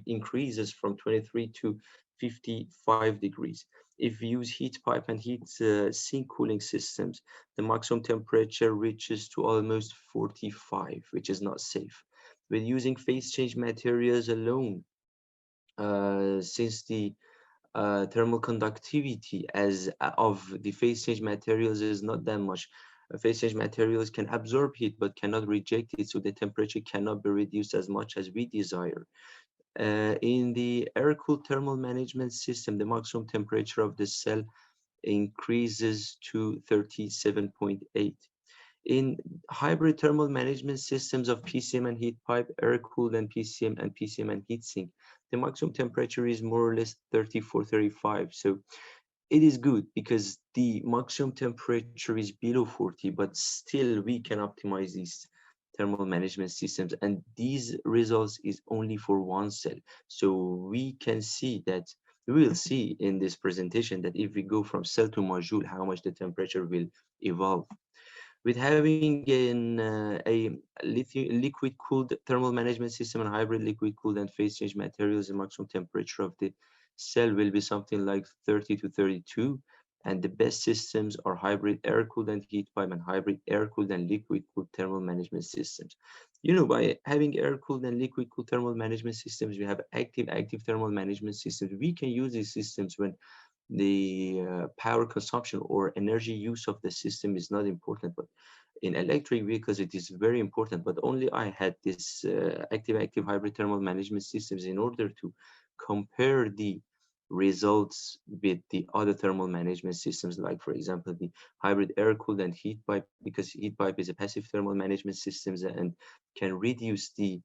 increases from 23 to 55 degrees. If we use heat pipe and heat sink cooling systems, the maximum temperature reaches to almost 45, which is not safe. With using phase change materials alone, since the thermal conductivity of the phase change materials is not that much. Phase change materials can absorb heat but cannot reject it, so the temperature cannot be reduced as much as we desire. In the air-cooled thermal management system, the maximum temperature of the cell increases to 37.8. In hybrid thermal management systems of PCM and heat pipe, air-cooled and PCM and heat sink, the maximum temperature is more or less 34, 35. So it is good because the maximum temperature is below 40, but still we can optimize these thermal management systems. And these results is only for one cell. So we can see that, we will see in this presentation that if we go from cell to module, how much the temperature will evolve. With having a liquid cooled thermal management system and hybrid liquid cooled and phase change materials, the maximum temperature of the cell will be something like 30 to 32. And the best systems are hybrid air cooled and heat pipe and hybrid air cooled and liquid cooled thermal management systems. You know, by having air cooled and liquid cooled thermal management systems, we have active thermal management systems. We can use these systems when the power consumption or energy use of the system is not important, but in electric vehicles it is very important. But only I had this active hybrid thermal management systems in order to compare the results with the other thermal management systems, like for example the hybrid air cooled and heat pipe, because heat pipe is a passive thermal management systems and can reduce the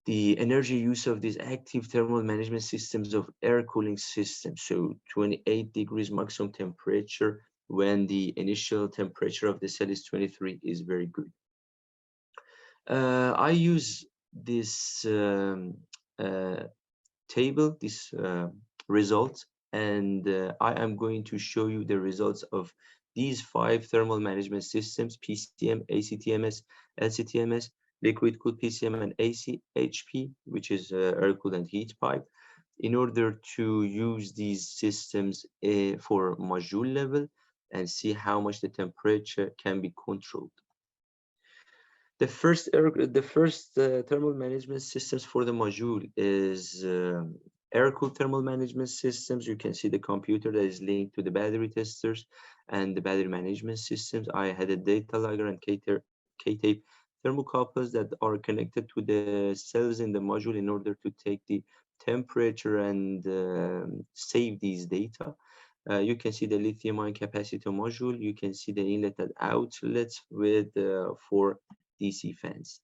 energy use of these active thermal management systems of air cooling systems. So 28 degrees maximum temperature when the initial temperature of the cell is 23 is very good. I use this table, this result, and I am going to show you the results of these 5 thermal management systems: PCM, ACTMS, LCTMS, liquid cooled PCM, and ACHP, which is air cooled and heat pipe, in order to use these systems for module level and see how much the temperature can be controlled. The first thermal management systems for the module is air-cooled thermal management systems. You can see the computer that is linked to the battery testers and the battery management systems. I had a data logger and K-tape thermocouples that are connected to the cells in the module in order to take the temperature and save these data. You can see the lithium-ion capacitor module. You can see the inlet and outlets with 4 DC fans.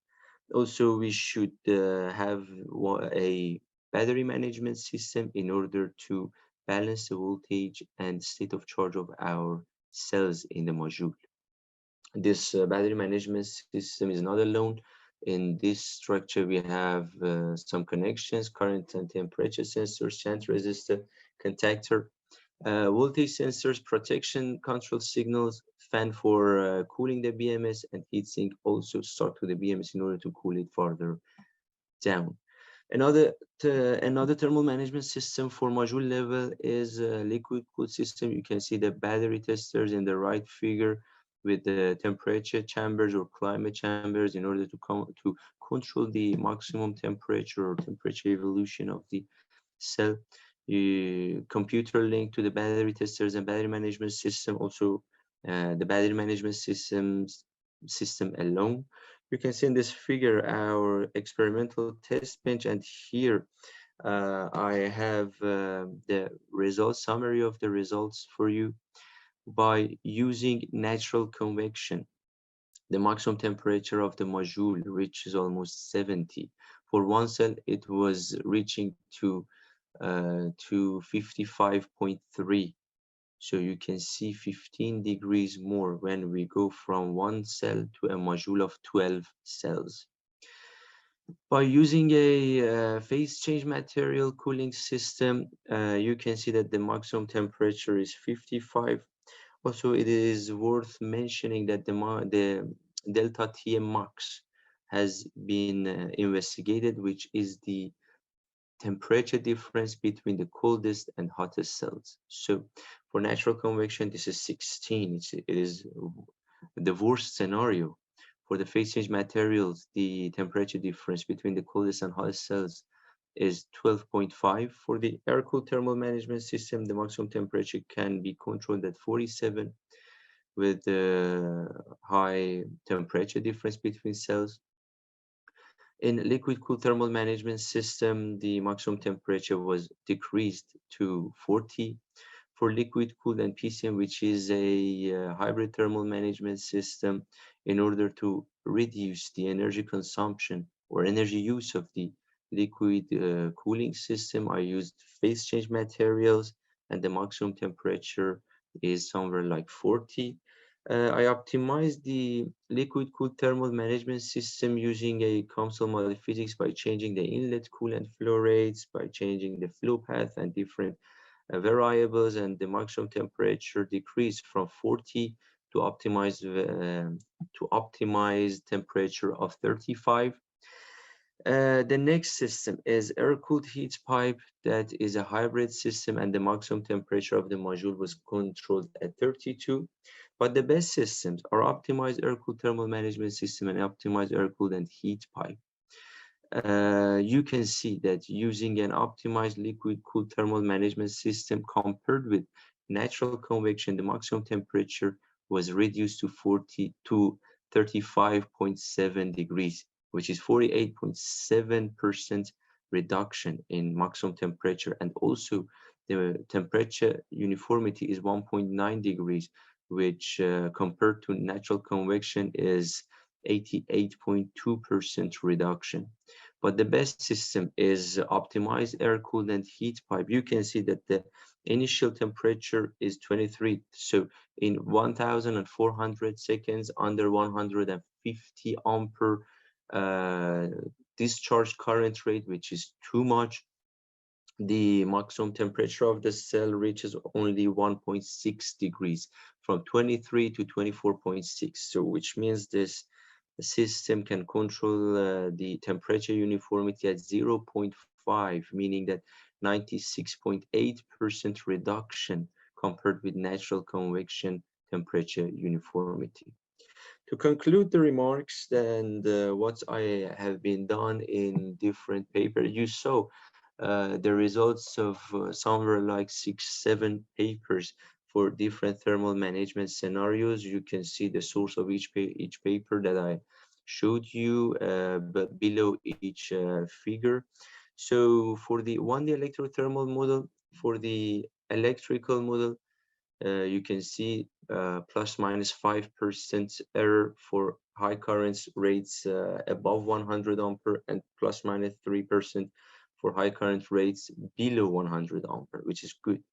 Also, we should have a battery management system in order to balance the voltage and state of charge of our cells in the module. This battery management system is not alone. In this structure, we have some connections: current and temperature sensors, shunt resistor, contactor, voltage sensors, protection control signals, fan for cooling the BMS, and heatsink also stuck to the BMS in order to cool it further down. Another thermal management system for module level is a liquid cooled system. You can see the battery testers in the right figure with the temperature chambers or climate chambers in order to control the maximum temperature or temperature evolution of the cell. Computer link to the battery testers and battery management system. Also, the battery management system alone. You can see in this figure our experimental test bench, and here I have the results, summary of the results for you. By using natural convection, the maximum temperature of the module reaches almost 70. For one cell, it was reaching to 55.3. So you can see 15 degrees more when we go from one cell to a module of 12 cells. By using a phase change material cooling system, you can see that the maximum temperature is 55. Also, it is worth mentioning that the delta Tm max has been investigated, which is the temperature difference between the coldest and hottest cells. So for natural convection, this is 16. It is the worst scenario. For the phase change materials, the temperature difference between the coldest and hottest cells is 12.5. For the air-cooled thermal management system, the maximum temperature can be controlled at 47 with the high temperature difference between cells. In liquid cooled thermal management system, the maximum temperature was decreased to 40. For liquid cooled and PCM, which is a hybrid thermal management system, in order to reduce the energy consumption or energy use of the liquid cooling system, I used phase change materials, and the maximum temperature is somewhere like 40. I optimized the liquid cooled thermal management system using a COMSOL model physics by changing the inlet coolant flow rates, by changing the flow path and different variables, and the maximum temperature decreased from 40 to optimize temperature of 35. The next system is air-cooled heat pipe. That is a hybrid system, and the maximum temperature of the module was controlled at 32. But the best systems are optimized air-cooled thermal management system and optimized air-cooled and heat pipe. You can see that using an optimized liquid-cooled thermal management system compared with natural convection, the maximum temperature was reduced to 35.7 degrees, which is 48.7% reduction in maximum temperature. And also the temperature uniformity is 1.9 degrees, which compared to natural convection is 88.2% reduction. But the best system is optimized air-cooled and heat pipe. You can see that the initial temperature is 23. So in 1,400 seconds, under 150 ampere discharge current rate, which is too much, the maximum temperature of the cell reaches only 1.6 degrees, from 23 to 24.6. So which means this system can control the temperature uniformity at 0.5, meaning that 96.8% reduction compared with natural convection temperature uniformity. To conclude the remarks and what I have been done in different papers, you saw the results of somewhere like 6-7 papers for different thermal management scenarios. You can see the source of each paper that I showed you, but below each figure. So for the electrothermal model, for the electrical model, you can see plus minus 5% error for high currents rates above 100 ampere, and plus minus 3% for high current rates below 100 ampere, which is good.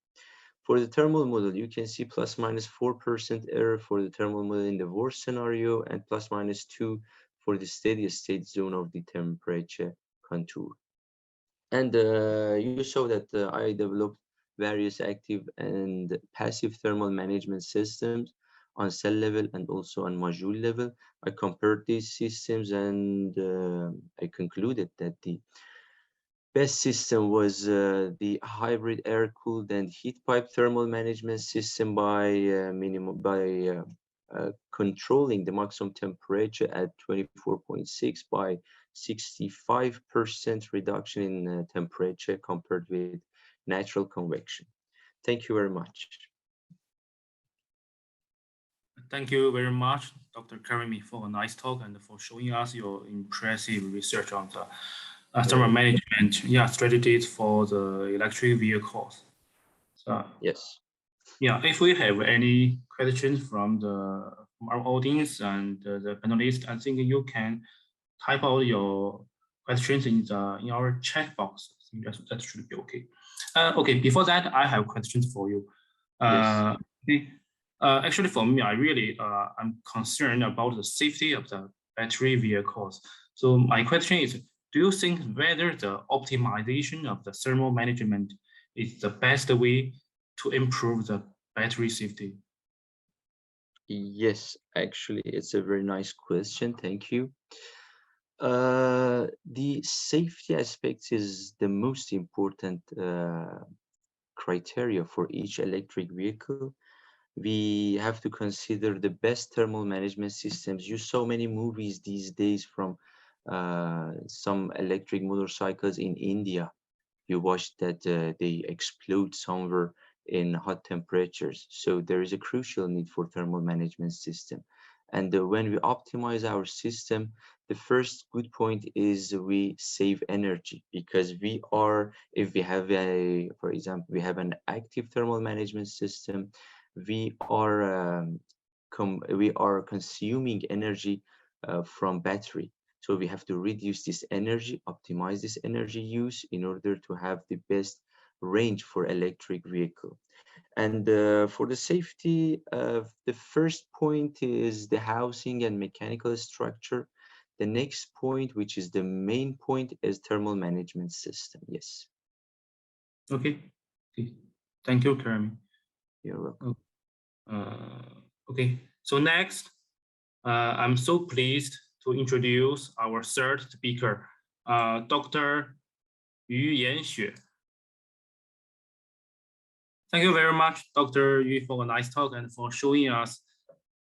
For the thermal model, you can see plus minus 4% error for the thermal model in the worst scenario, and plus minus 2 for the steady state zone of the temperature contour. And you saw that I developed various active and passive thermal management systems on cell level and also on module level. I compared these systems, and I concluded that the best system was the hybrid air-cooled and heat pipe thermal management system by controlling the maximum temperature at 24.6 by 65% reduction in temperature compared with natural convection. Thank you very much. Thank you very much, Dr. Karimi, for a nice talk and for showing us your impressive research on the thermal management strategies for the electric vehicles. So, yes. Yeah, if we have any questions from our audience and the panelists, I think you can type out your questions in our chat box. I think that should be okay. Okay, before that, I have questions for you. Yes. Actually, for me, I'm concerned about the safety of the battery vehicles. So my question is, do you think whether the optimization of the thermal management is the best way to improve the battery safety? Yes, actually, it's a very nice question. Thank you. The safety aspect is the most important criteria for each electric vehicle. We have to consider the best thermal management systems. You saw many movies these days from some electric motorcycles in India. You watched that they explode somewhere in hot temperatures. So there is a crucial need for thermal management system. And when we optimize our system, the first good point is we save energy, because if we have for example, we have an active thermal management system, we are consuming energy from battery. So we have to reduce this energy, optimize this energy use in order to have the best range for electric vehicle. And for the safety, the first point is the housing and mechanical structure. The next point, which is the main point, is thermal management system. Yes. Okay. Thank you, Karimi. You're welcome. Okay. So next, I'm so pleased to introduce our third speaker, Dr. Yu Yanxue. Thank you very much, Dr. Yu, for a nice talk and for showing us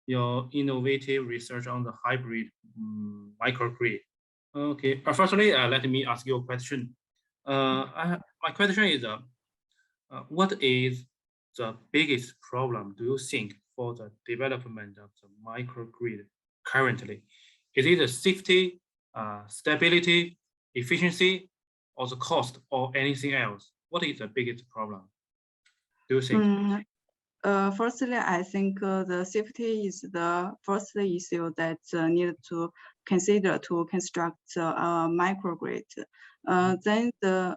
your innovative research on the hybrid microgrid. Okay, firstly, let me ask you a question. My question is, what is the biggest problem do you think for the development of the microgrid currently? Is it the safety, stability, efficiency, or the cost, or anything else? What is the biggest problem, do you think? Firstly, I think the safety is the first issue that need to consider to construct a microgrid. Then the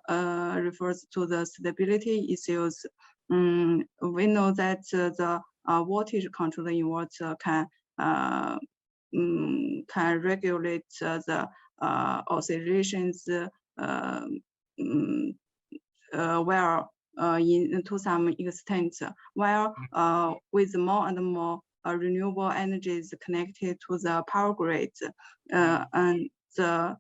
refers to the stability issues. We know that the voltage control inverter can regulate the oscillations well to some extent, while with more and more renewable energies connected to the power grid, and the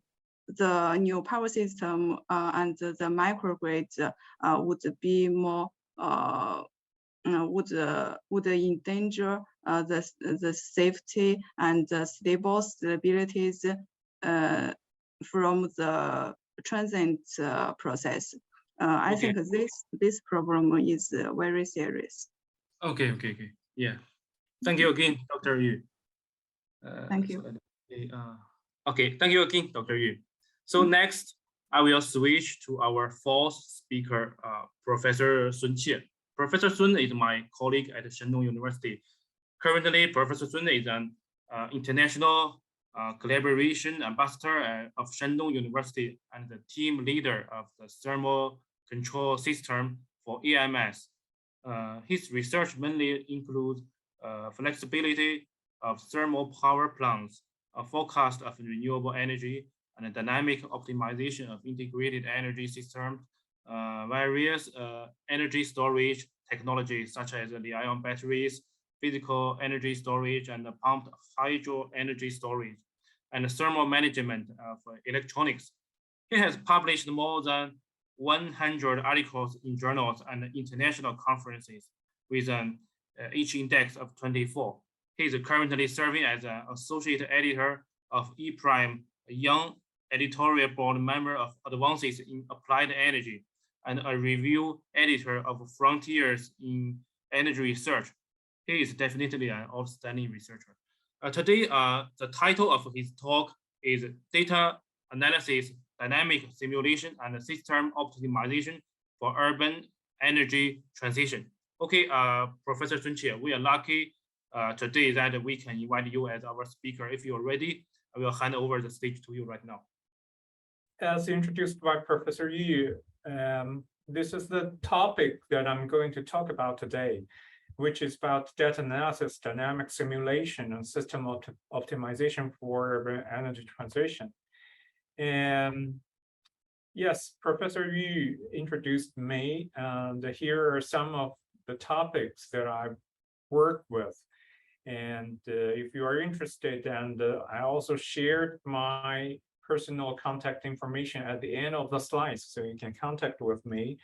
new power system and the microgrid would be more would endanger the safety and the stable stabilities from the transient process. I think this problem is very serious. Okay. Yeah. Thank you again, Dr. Yu. Thank you. Okay, thank you again, Dr. Yu. So next, I will switch to our fourth speaker, Professor Sun Qie. Professor Sun is my colleague at Shandong University. Currently, Professor Sun is an international collaboration ambassador of Shandong University and the team leader of the thermal control system for EMS. His research mainly includes flexibility of thermal power plants, a forecast of renewable energy, and a dynamic optimization of integrated energy systems, various energy storage technologies such as the ion batteries, physical energy storage, and the pumped hydro energy storage, and the thermal management of electronics. He has published more than 100 articles in journals and international conferences with an each index of 24. He is currently serving as an associate editor of E-Prime, a young editorial board member of Advances in Applied Energy, and a review editor of Frontiers in Energy Research. He is definitely an outstanding researcher. Today, the title of his talk is Data Analysis, Dynamic Simulation, and System Optimization for Urban Energy Transition. Okay, Professor Sun Qie, we are lucky today that we can invite you as our speaker. If you're ready, I will hand over the stage to you right now. As introduced by Professor Yu, this is the topic that I'm going to talk about today, which is about data analysis, dynamic simulation, and system optimization for urban energy transition. And yes, Professor Yu introduced me, and here are some of the topics that I've worked with. And if you are interested, and I also shared my personal contact information at the end of the slides, so you can contact with me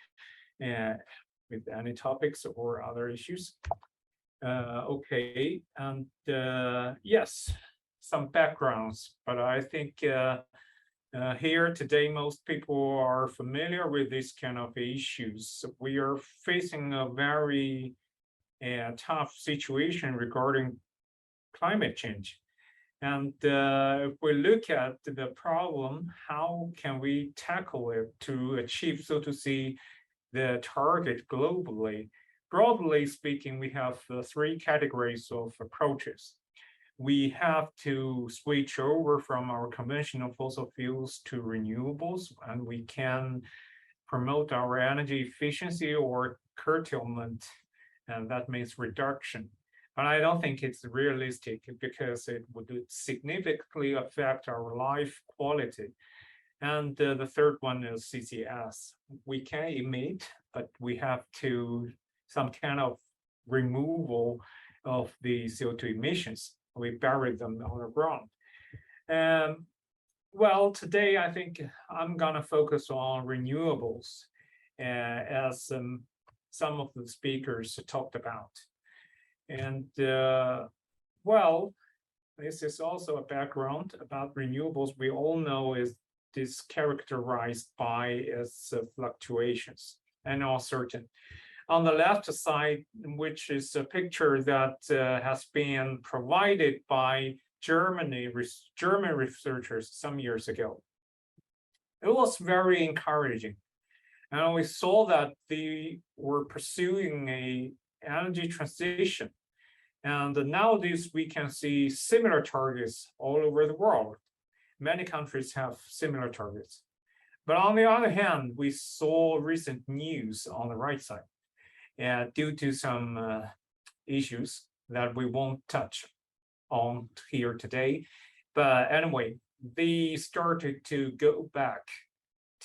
with any topics or other issues. Okay, and yes, some backgrounds, but I think here today, most people are familiar with this kind of issues. We are facing a very tough situation regarding climate change. And if we look at the problem, how can we tackle it to achieve, so to say, the target globally? Broadly speaking, we have three categories of approaches. We have to switch over from our conventional fossil fuels to renewables, and we can promote our energy efficiency or curtailment, and that means reduction. But I don't think it's realistic because it would significantly affect our life quality. And the third one is CCS. We can emit, but we have to some kind of removal of the CO2 emissions. We buried them on the ground. Well, today I think I'm gonna focus on renewables, as some of the speakers talked about. And well, this is also a background about renewables. We all know is characterized by its fluctuations and uncertain. On the left side, which is a picture that has been provided by German researchers some years ago. It was very encouraging. And we saw that they were pursuing an energy transition. And nowadays we can see similar targets all over the world. Many countries have similar targets. But on the other hand, we saw recent news on the right side, due to some issues that we won't touch on here today. But anyway, they started to go back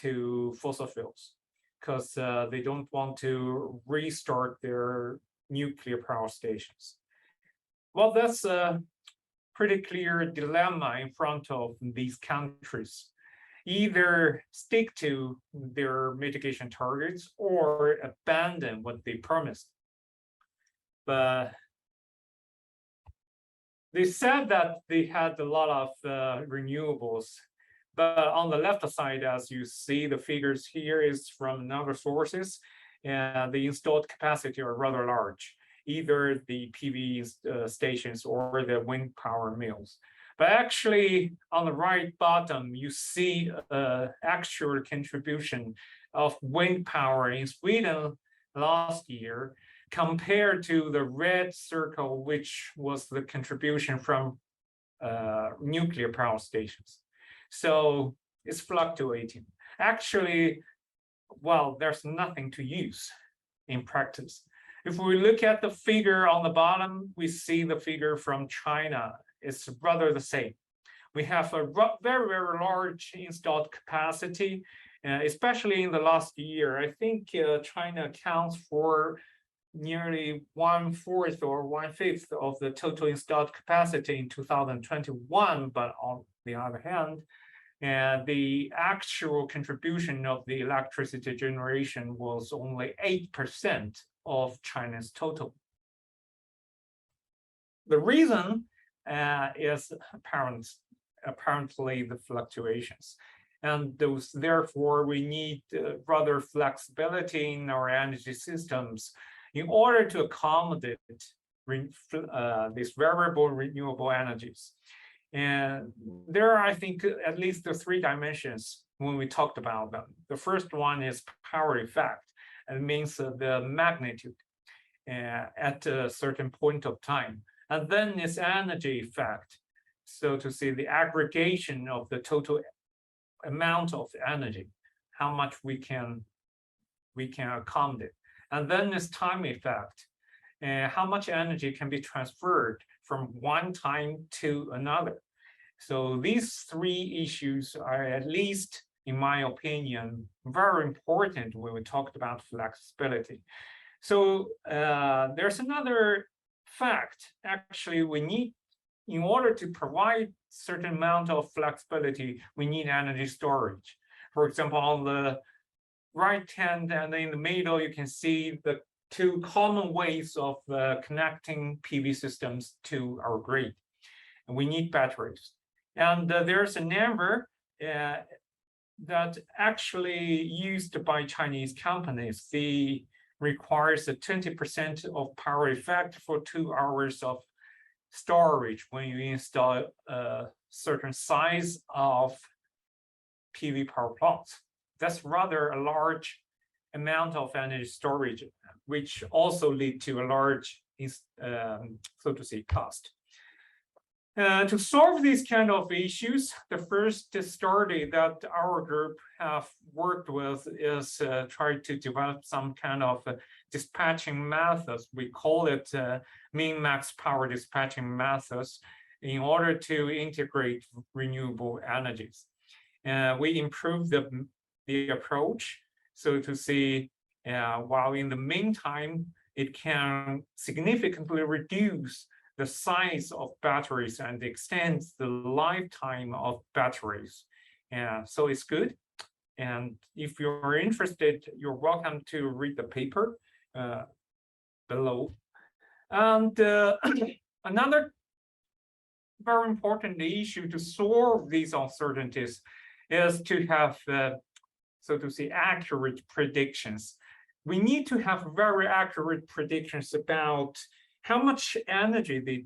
to fossil fuels because they don't want to restart their nuclear power stations. Well, that's a pretty clear dilemma in front of these countries. Either stick to their mitigation targets or abandon what they promised. But they said that they had a lot of renewables, but on the left side, as you see, the figures here is from other sources, and the installed capacity are rather large, either the PV stations or the wind power mills. But actually, on the right bottom, you see actual contribution of wind power in Sweden last year, compared to the red circle, which was the contribution from nuclear power stations. So it's fluctuating. Actually, well, there's nothing to use in practice. If we look at the figure on the bottom, we see the figure from China. It's rather the same. We have a very, very large installed capacity, especially in the last year. I think China accounts for nearly 1/4 or 1/5 of the total installed capacity in 2021. But on the other hand, the actual contribution of the electricity generation was only 8% of China's total. The reason is apparently the fluctuations. And therefore, we need rather flexibility in our energy systems in order to accommodate these variable renewable energies. And there are, I think, at least the 3 dimensions when we talked about them. The first one is power effect. It means the magnitude at a certain point of time. And then it's energy effect. So to see the aggregation of the total amount of energy, how much we can accommodate. And then it's time effect, how much energy can be transferred from one time to another. So these 3 issues are, at least in my opinion, very important when we talked about flexibility. So there's another fact. Actually, we need, in order to provide certain amount of flexibility, we need energy storage. For example, on the right hand and in the middle, you can see the 2 common ways of connecting PV systems to our grid. And we need batteries. And there's a number that actually used by Chinese companies. They requires a 20% of power effect for 2 hours of storage when you install a certain size of PV power plants. That's rather a large amount of energy storage, which also lead to a large, so to say, cost. To solve these kind of issues, the first study that our group have worked with is try to develop some kind of dispatching methods. We call it min-max power dispatching methods in order to integrate renewable energies. We improved the approach, so to see, while in the meantime, it can significantly reduce the size of batteries and extends the lifetime of batteries. And so it's good. And if you're interested, you're welcome to read the paper below. And another very important issue to solve these uncertainties is to have, so to say, accurate predictions. We need to have very accurate predictions about how much energy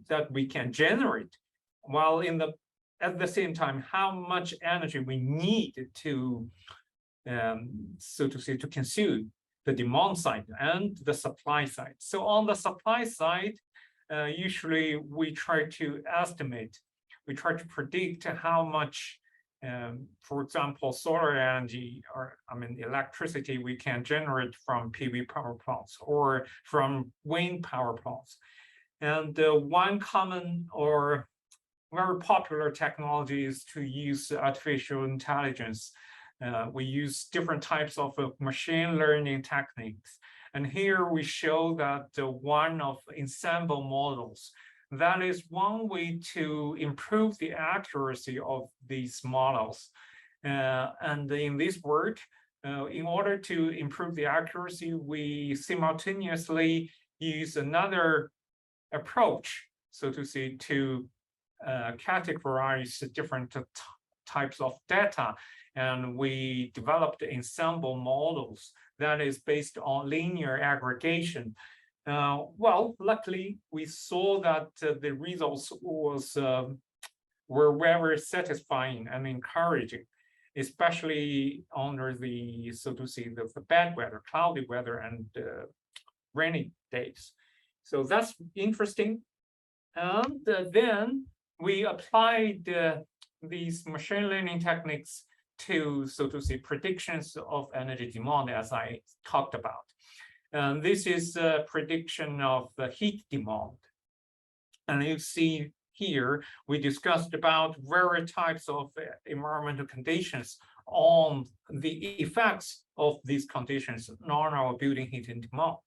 that we can generate, while at the same time, how much energy we need to, so to say, to consume the demand side and the supply side. So on the supply side, usually we try to estimate, we try to predict how much, for example, solar energy, or electricity we can generate from PV power plants or from wind power plants. And one common or very popular technology is to use artificial intelligence. We use different types of machine learning techniques. And here we show that one of ensemble models, that is one way to improve the accuracy of these models. And in this work, in order to improve the accuracy, we simultaneously use another approach, so to say, to categorize different types of data. And we developed ensemble models that is based on linear aggregation. Well, luckily, we saw that the results were very satisfying and encouraging, especially under the, so to say, the bad weather, cloudy weather, and rainy days. So that's interesting. And then we applied these machine learning techniques to, so to say, predictions of energy demand, as I talked about. And this is a prediction of the heat demand. And you see here, we discussed about various types of environmental conditions on the effects of these conditions on our building heat and demand.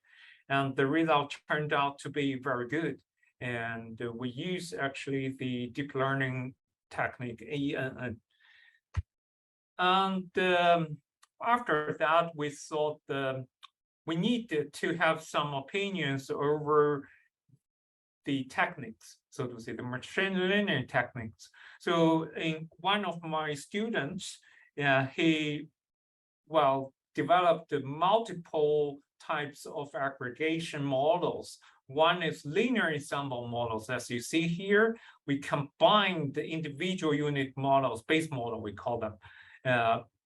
And the result turned out to be very good. And we use actually the deep learning technique, ANN. And after that, we thought we needed to have some opinions over the techniques, so to say, the machine learning techniques. So in one of my students, he, well, developed multiple types of aggregation models. One is linear ensemble models. As you see here, we combine the individual unit models, base model, we call them.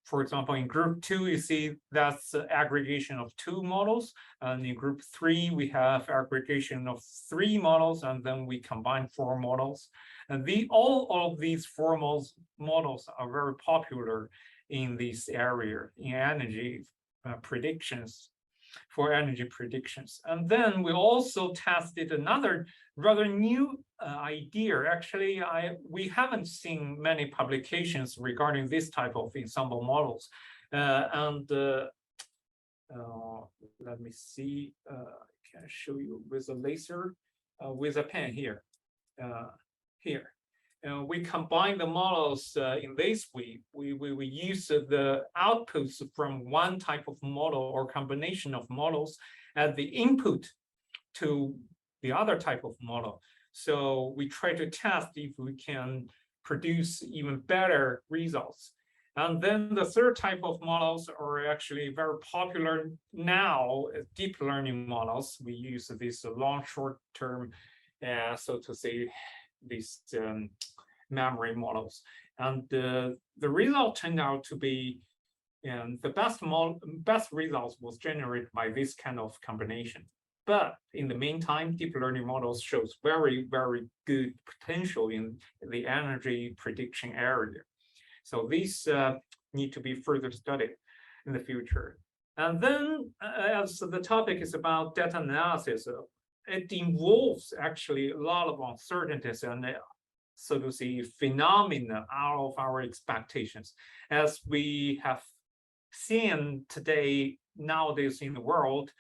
For example, in group 2, you see that's aggregation of 2 models. And in group 3, we have aggregation of 3 models, and then we combine 4 models. And all of these 4 models are very popular in this area, in energy predictions, for energy predictions. And then we also tested another rather new idea. Actually, we haven't seen many publications regarding this type of ensemble models. Let me see, I can show you with a laser, with a pen here. Here. We combine the models in this way. We use the outputs from one type of model or combination of models as the input to the other type of model. So we try to test if we can produce even better results. And then the third type of models are actually very popular now, deep learning models. We use this long, short-term, so to say, these memory models. And the result turned out to be, the best results was generated by this kind of combination. But in the meantime, deep learning models shows very, very good potential in the energy prediction area. So these need to be further studied in the future. And then as the topic is about data analysis, it involves actually a lot of uncertainties and so to say phenomena out of our expectations. As we have seen today, nowadays in the world,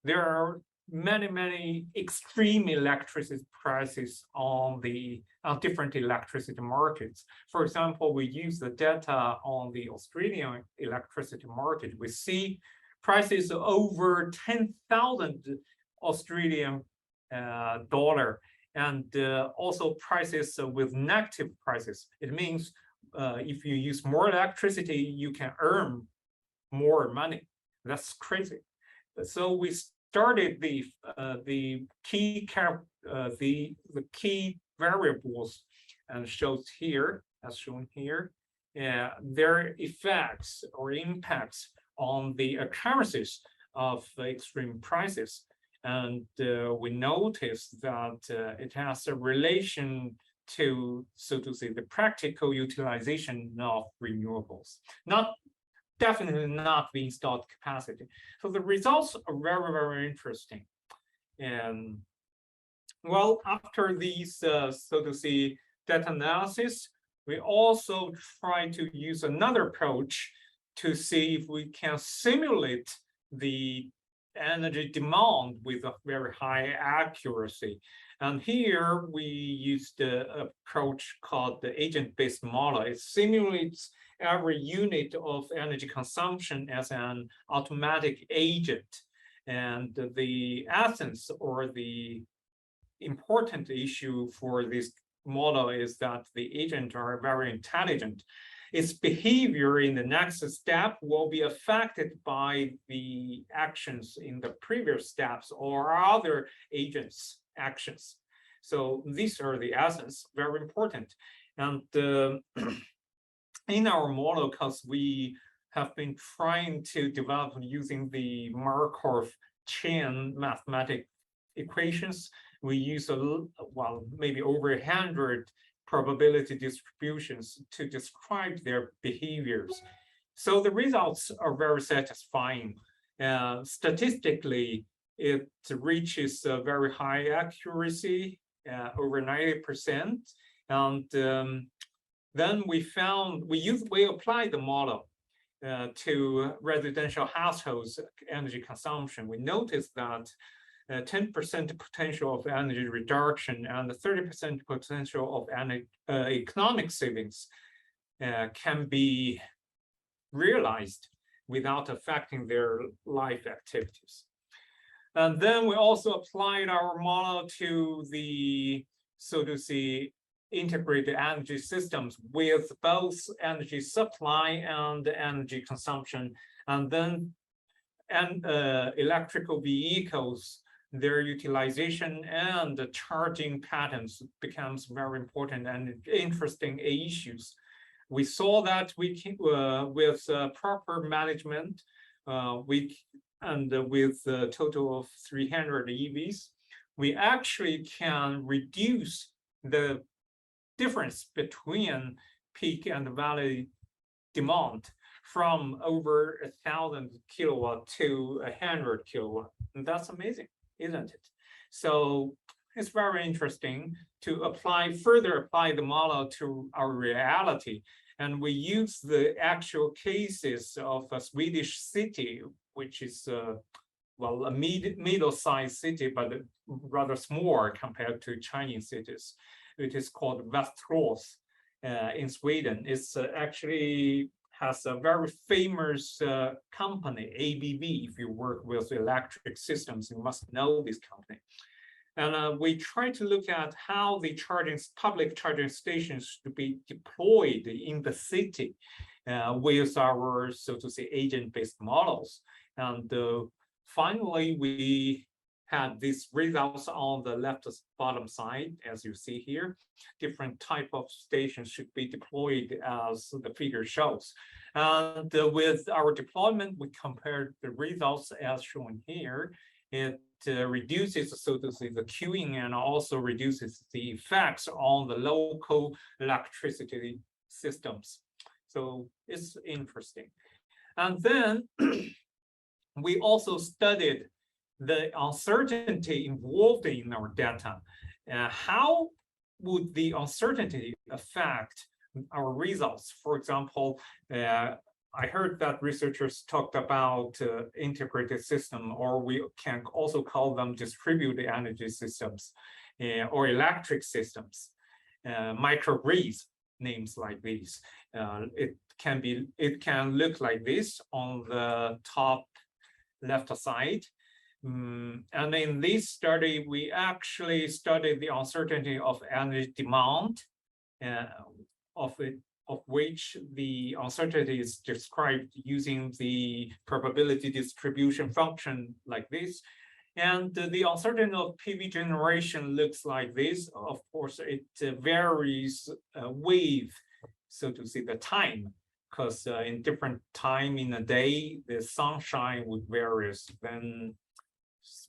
there are many extreme electricity prices on different electricity markets. For example, we use the data on the Australian electricity market. We see prices over 10,000 Australian dollar, and also prices with negative prices. It means if you use more electricity, you can earn more money. That's crazy. So we started the key variables and shows here, as shown here, their effects or impacts on the occurrences of extreme prices. And we noticed that it has a relation to, so to say, the practical utilization of renewables, definitely not the installed capacity. So the results are very interesting. And well, after these, so to say, data analysis, we also try to use another approach to see if we can simulate the energy demand with a very high accuracy. And here we used the approach called the agent-based model. It simulates every unit of energy consumption as an automatic agent. And the essence or the important issue for this model is that the agents are very intelligent. Its behavior in the next step will be affected by the actions in the previous steps or other agents' actions. So these are the essence, very important. And in our model, because we have been trying to develop using the Markov chain mathematical equations, we use maybe over 100 probability distributions to describe their behaviors. So the results are very satisfying. Statistically, it reaches a very high accuracy, over 90%. And then we applied the model to residential households energy consumption. We noticed that 10% potential of energy reduction and 30% potential of economic savings can be realized without affecting their life activities. And then we also applied our model to the, so to say, integrated energy systems with both energy supply and energy consumption. And then electrical vehicles, their utilization and the charging patterns becomes very important and interesting issues. We saw that we can, with proper management, with a total of 300 EVs, we actually can reduce the difference between peak and valley demand from over 1,000 kilowatt to 100 kilowatt. And that's amazing, isn't it? So it's very interesting to further apply the model to our reality. And we use the actual cases of a Swedish city, which is a middle-sized city, but rather small compared to Chinese cities. It is called Västerås in Sweden. It's actually has a very famous company, ABB. If you work with electric systems, you must know this company. And we try to look at how the public charging stations to be deployed in the city with our, so to say, agent-based models. And finally, we had these results on the left bottom side, as you see here. Different type of stations should be deployed as the figure shows. And with our deployment, we compared the results as shown here. It reduces, so to say, the queuing and also reduces the effects on the local electricity systems. So it's interesting. And then we also studied the uncertainty involved in our data. How would the uncertainty affect our results? For example, I heard that researchers talked about integrated system, or we can also call them distributed energy systems or electric systems, microgrids, names like these. It can look like this on the top left side. And in this study, we actually studied the uncertainty of energy demand, of which the uncertainty is described using the probability distribution function like this. And the uncertainty of PV generation looks like this. Of course, it varies with, so to say, the time, because in different time in a day, the sunshine would vary. Then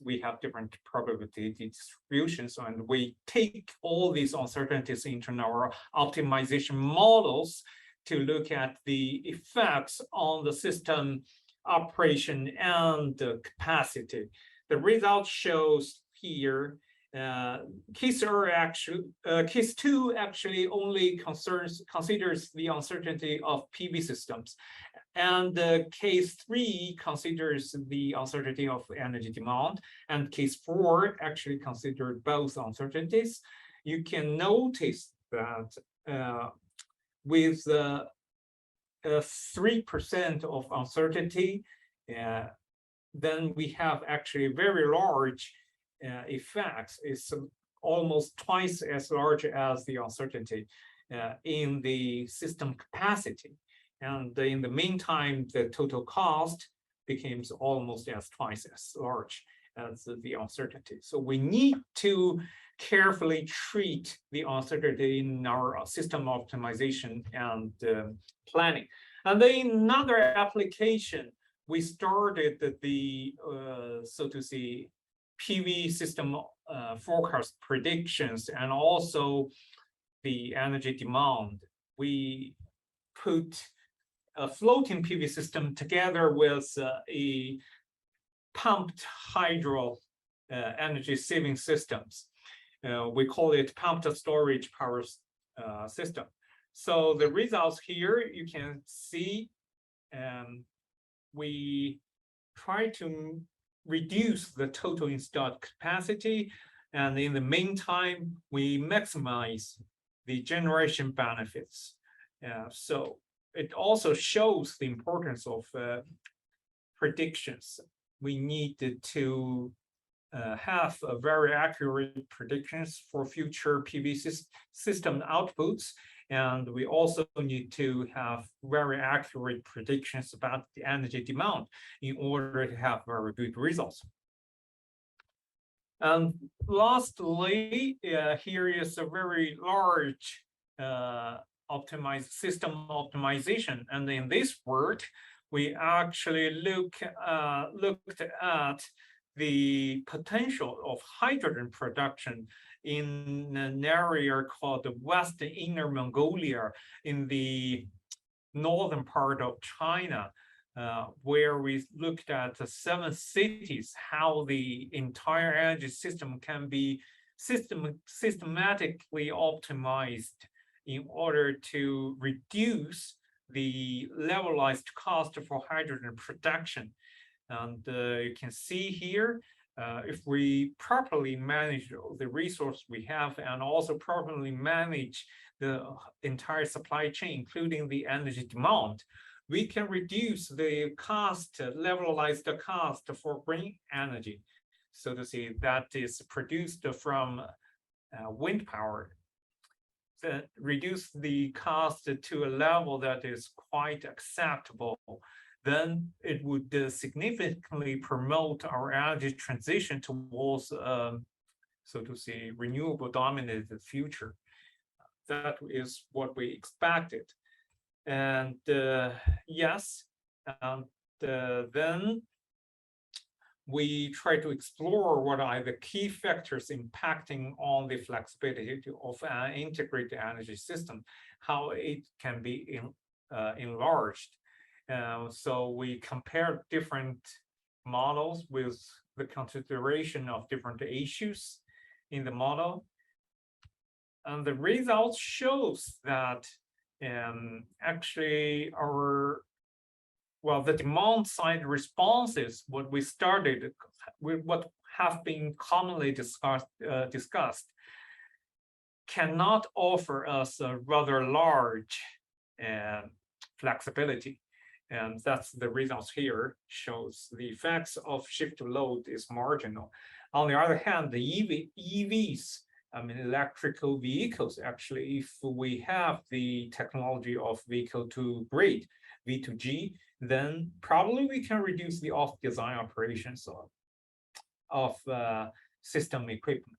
we have different probability distributions, and we take all these uncertainties into our optimization models to look at the effects on the system operation and the capacity. The result shows here case 2 actually only considers the uncertainty of PV systems, and case 3 considers the uncertainty of energy demand, and case 4 actually considered both uncertainties. You can notice that with 3% of uncertainty, then we have actually very large effects. It's almost twice as large as the uncertainty in the system capacity. And in the meantime, the total cost becomes almost twice as large as the uncertainty. So we need to carefully treat the uncertainty in our system optimization and planning. And then another application, we started the, so to say, PV system forecast predictions and also the energy demand. We put a floating PV system together with a pumped hydro energy saving systems. We call it pumped storage power system. So the results here, you can see we try to reduce the total installed capacity, and in the meantime, we maximize the generation benefits. So it also shows the importance of predictions. We need to have a very accurate predictions for future PV system outputs. And we also need to have very accurate predictions about the energy demand in order to have very good results. And lastly, here is a very large optimized system optimization. And in this work, we actually looked at the potential of hydrogen production in an area called the Western Inner Mongolia in the northern part of China, where we looked at the 7 cities, how the entire energy system can be systematically optimized in order to reduce the levelized cost for hydrogen production. And you can see here, if we properly manage the resource we have and also properly manage the entire supply chain, including the energy demand, we can reduce the cost, levelized the cost for green energy. So to say, that is produced from wind power. Reduce the cost to a level that is quite acceptable, then it would significantly promote our energy transition towards, so to say, renewable dominated future. That is what we expected. And yes, and then we try to explore what are the key factors impacting on the flexibility of an integrated energy system, how it can be enlarged. So we compared different models with the consideration of different issues in the model. And the results shows that actually our well, the demand side responses, what we started, what have been commonly discussed, cannot offer us a rather large flexibility. And that's the results here shows the effects of shift to load is marginal. On the other hand, the EVs, I mean, electrical vehicles, actually, if we have the technology of vehicle to grid, V2G, then probably we can reduce the off-design operations of system equipment.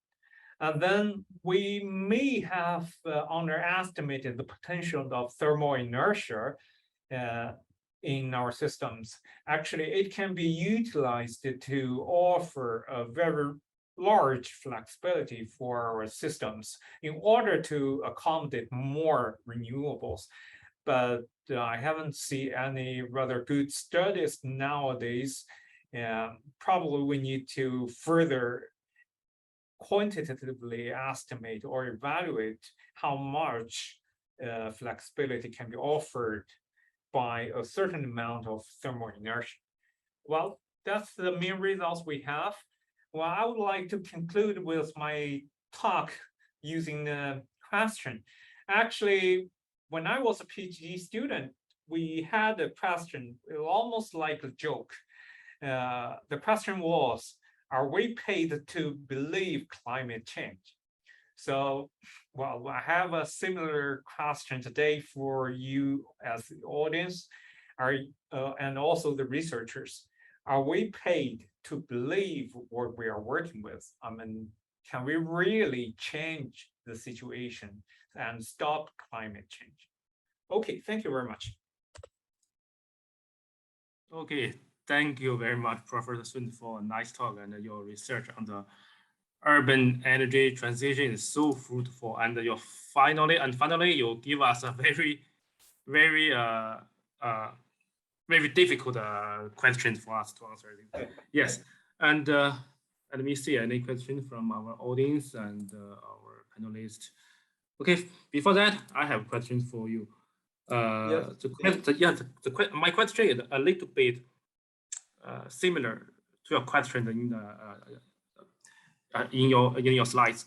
And then we may have underestimated the potential of thermal inertia in our systems. Actually, it can be utilized to offer a very large flexibility for our systems in order to accommodate more renewables. But I haven't seen any rather good studies nowadays. Probably we need to further quantitatively estimate or evaluate how much flexibility can be offered by a certain amount of thermal inertia. Well, that's the main results we have. Well, I would like to conclude with my talk using a question. Actually, when I was a PhD student, we had a question, almost like a joke. The question was, are we paid to believe climate change? So, well, I have a similar question today for you as the audience, and also the researchers. Are we paid to believe what we are working with? I mean, can we really change the situation and stop climate change? Okay, thank you very much. Okay, thank you very much, Professor Sun, for a nice talk, and your research on the urban energy transition is so fruitful, and finally you give us a very difficult question for us to answer. Yes, and let me see any question from our audience and our panelists. Okay, before that, I have questions for you. Yes. My question is a little bit similar to your question in your slides.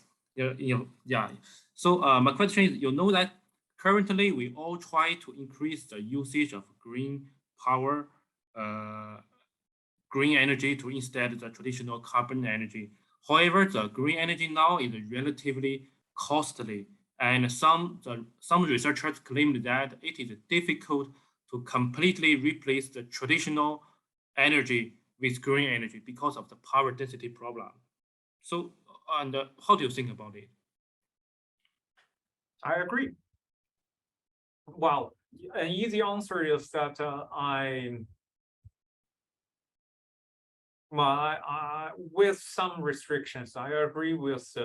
So my question is, you know that currently we all try to increase the usage of green power, green energy to instead of the traditional carbon energy. However, the green energy now is relatively costly, and some researchers claim that it is difficult to completely replace the traditional energy with green energy because of the power density problem. So, and how do you think about it? I agree. Well, an easy answer is that with some restrictions, I agree with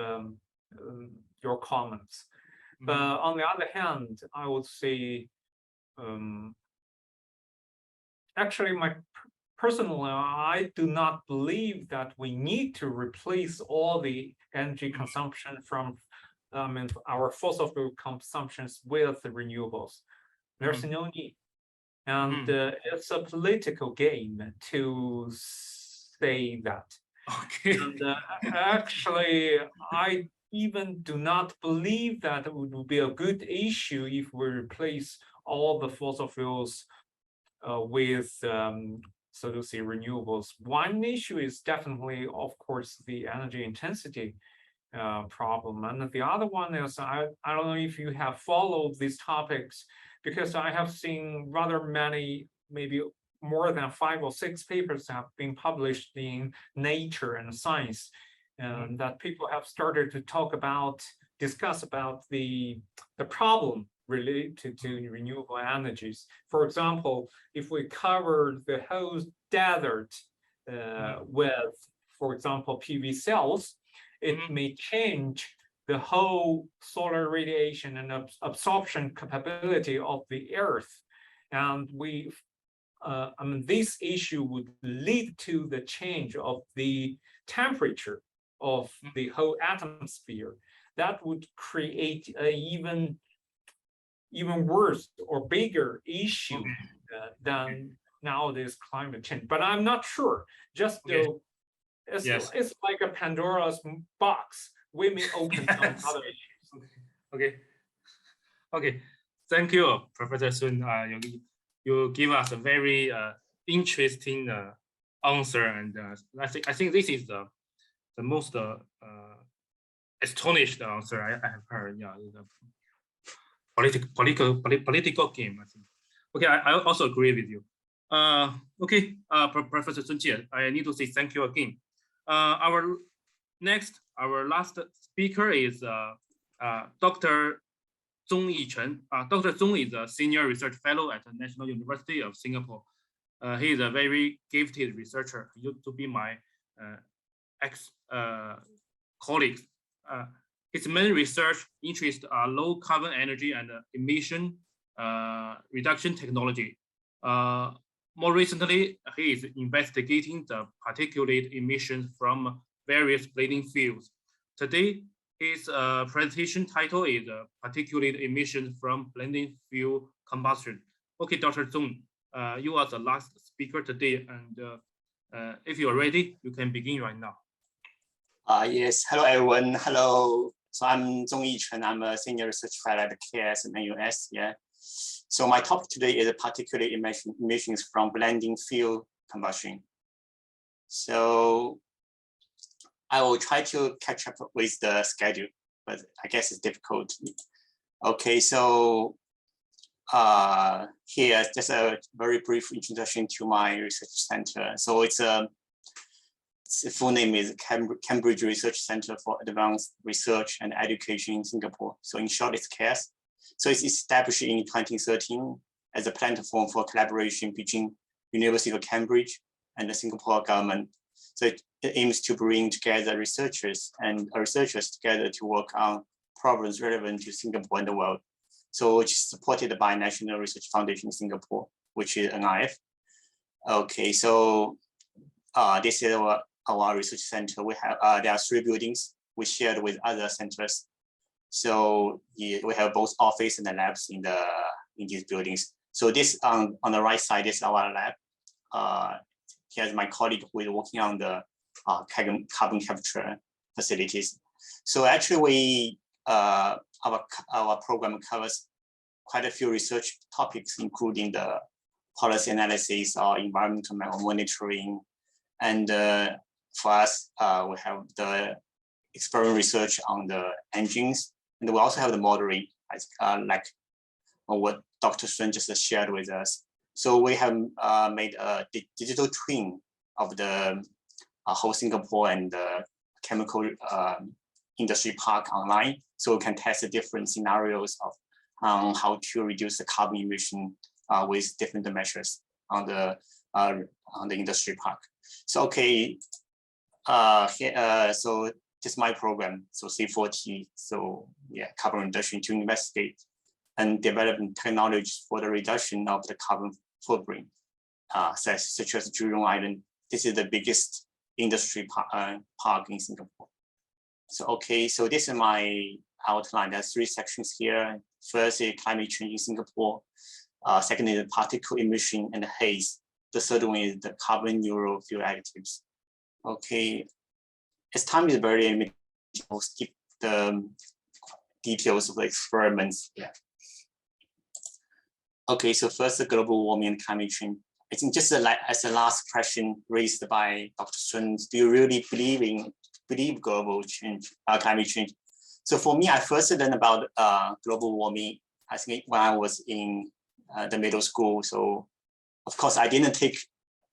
your comments. But on the other hand, I would say, actually, personally, I do not believe that we need to replace all the energy consumption from our fossil fuel consumptions with the renewables. There's no need. And it's a political game to say that. Okay. And actually, I even do not believe that it would be a good issue if we replace all the fossil fuels with, so to say, renewables. One issue is definitely, of course, the energy intensity problem. And the other one is, I don't know if you have followed these topics, because I have seen rather many, maybe more than 5 or 6 papers have been published in Nature and Science, and that people have started to discuss about the problem related to renewable energies. For example, if we cover the whole desert with, for example, PV cells, it may change the whole solar radiation and absorption capability of the Earth. And this issue would lead to the change of the temperature of the whole atmosphere. That would create a even worse or bigger issue than nowadays climate change, but I'm not sure. Just Okay. to, it's, Yes. it's like a Pandora's box. We may open some Yes. other issues. Okay. Okay. Thank you, Professor Sun. You give us a very interesting answer, and I think this is the most astonished answer I have heard. Yeah, political game, I think. Okay, I also agree with you. Okay, Professor Sun Jie, I need to say thank you again. Our last speaker is Dr. Zong Yichen. Dr. Zong is a senior research fellow at the National University of Singapore. He is a very gifted researcher. He used to be my ex-colleague. His main research interests are low carbon energy and emission reduction technology. More recently, he is investigating the particulate emissions from various blending fuels. Today, his presentation title is Particulate Emissions from Blending Fuel Combustion. Okay, Dr. Zong, you are the last speaker today, and if you are ready, you can begin right now. Yes, hello everyone. Hello. So I'm Zong Yichen. I'm a senior research fellow at the KS and NUS. Yeah. So my topic today is particulate emissions from blending fuel combustion. So I will try to catch up with the schedule, but I guess it's difficult. Okay, so here just a very brief introduction to my research center. So its full name is Cambridge Research Center for Advanced Research and Education in Singapore. So in short, it's CARES. So it's established in 2013 as a platform for collaboration between University of Cambridge and the Singapore government. So it aims to bring together researchers together to work on problems relevant to Singapore and the world. So which is supported by National Research Foundation in Singapore, which is NIF. Okay, so this is our research center. We have there are 3 buildings we shared with other centers. So we have both office and the labs in these buildings. So this on the right side is our lab. Here's my colleague who is working on the carbon capture facilities. So actually, our program covers quite a few research topics, including the policy analysis or environmental monitoring. And for us, we have the experimental research on the engines, and we also have the modeling, like what Dr. Sun just shared with us. So we have made a digital twin of the whole Singapore and the chemical industry park online, so we can test the different scenarios of how to reduce the carbon emission with different measures on the industry park. So okay, so this is my program. So C40. So yeah, carbon reduction to investigate and develop technologies for the reduction of the carbon footprint, such as Jurong Island. This is the biggest industry park in Singapore. So okay, so this is my outline. There's 3 sections here. First is climate change in Singapore. Second is particle emission and haze. The third one is the carbon neutral fuel additives. Okay, as time is very limited, I'll skip the details of the experiments. Yeah. Okay, so first the global warming and climate change. I think just as the last question raised by Dr. Sun, do you really believe global change, climate change? So for me, I first learned about global warming, I think when I was in the middle school. So of course I didn't take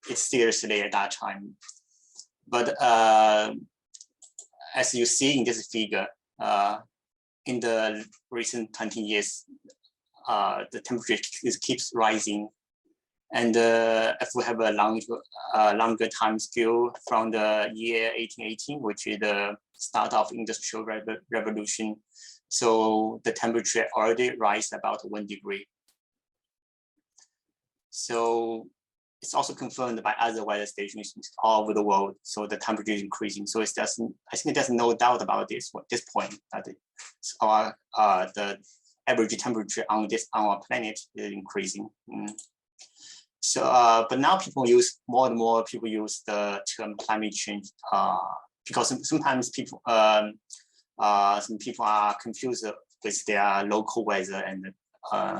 it seriously at that time. But as you see in this figure, in the recent 20 years, the temperature keeps rising. And if we have a longer time scale from the year 1818, which is the start of industrial revolution, so the temperature already rise about 1 degree. So it's also confirmed by other weather stations all over the world. So the temperature is increasing. So it's just, I think there's no doubt about this at this point that the average temperature on our planet is increasing. So, but now people use more and more people use the term climate change because sometimes people, some people are confused with their local weather and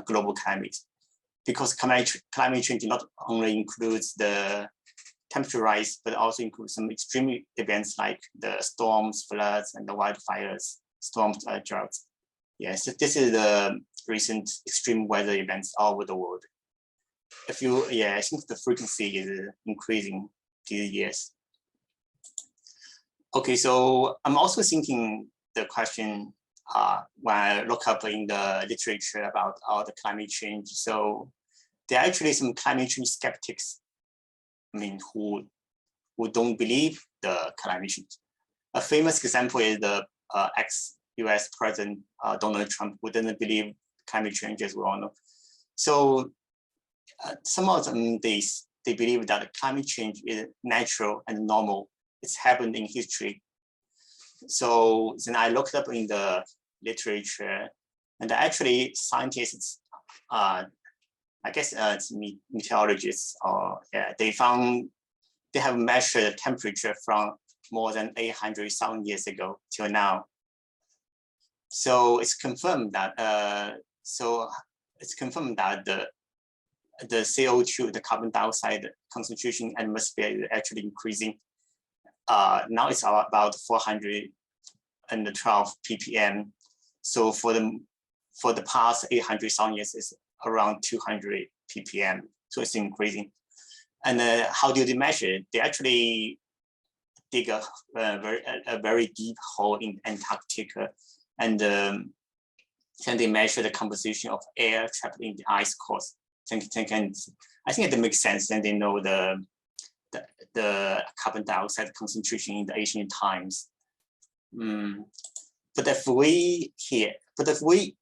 global climate, because climate change not only includes the temperature rise, but also includes some extreme events like the storms, floods, and the wildfires, storms, droughts. Yes, this is the recent extreme weather events all over the world. I think the frequency is increasing these years. Okay, so I'm also thinking the question when I look up in the literature about all the climate change. So there are actually some climate change skeptics, I mean, who don't believe the climate change. A famous example is the ex-US President Donald Trump, who didn't believe climate change as well. So some of them, they believe that climate change is natural and normal. It's happened in history. So then I looked up in the literature, and actually scientists, I guess it's meteorologists, or they found they have measured temperature from more than 800,000 years ago till now. So it's confirmed that the CO2, the carbon dioxide concentration in the atmosphere is actually increasing. Now it's about 412 ppm. So for the past 800,000 years, it's around 200 ppm. So it's increasing. And how do they measure it? They actually dig a very deep hole in Antarctica, and then they measure the composition of air trapped in the ice cores. I think it makes sense, and they know the carbon dioxide concentration in the ancient times. But if we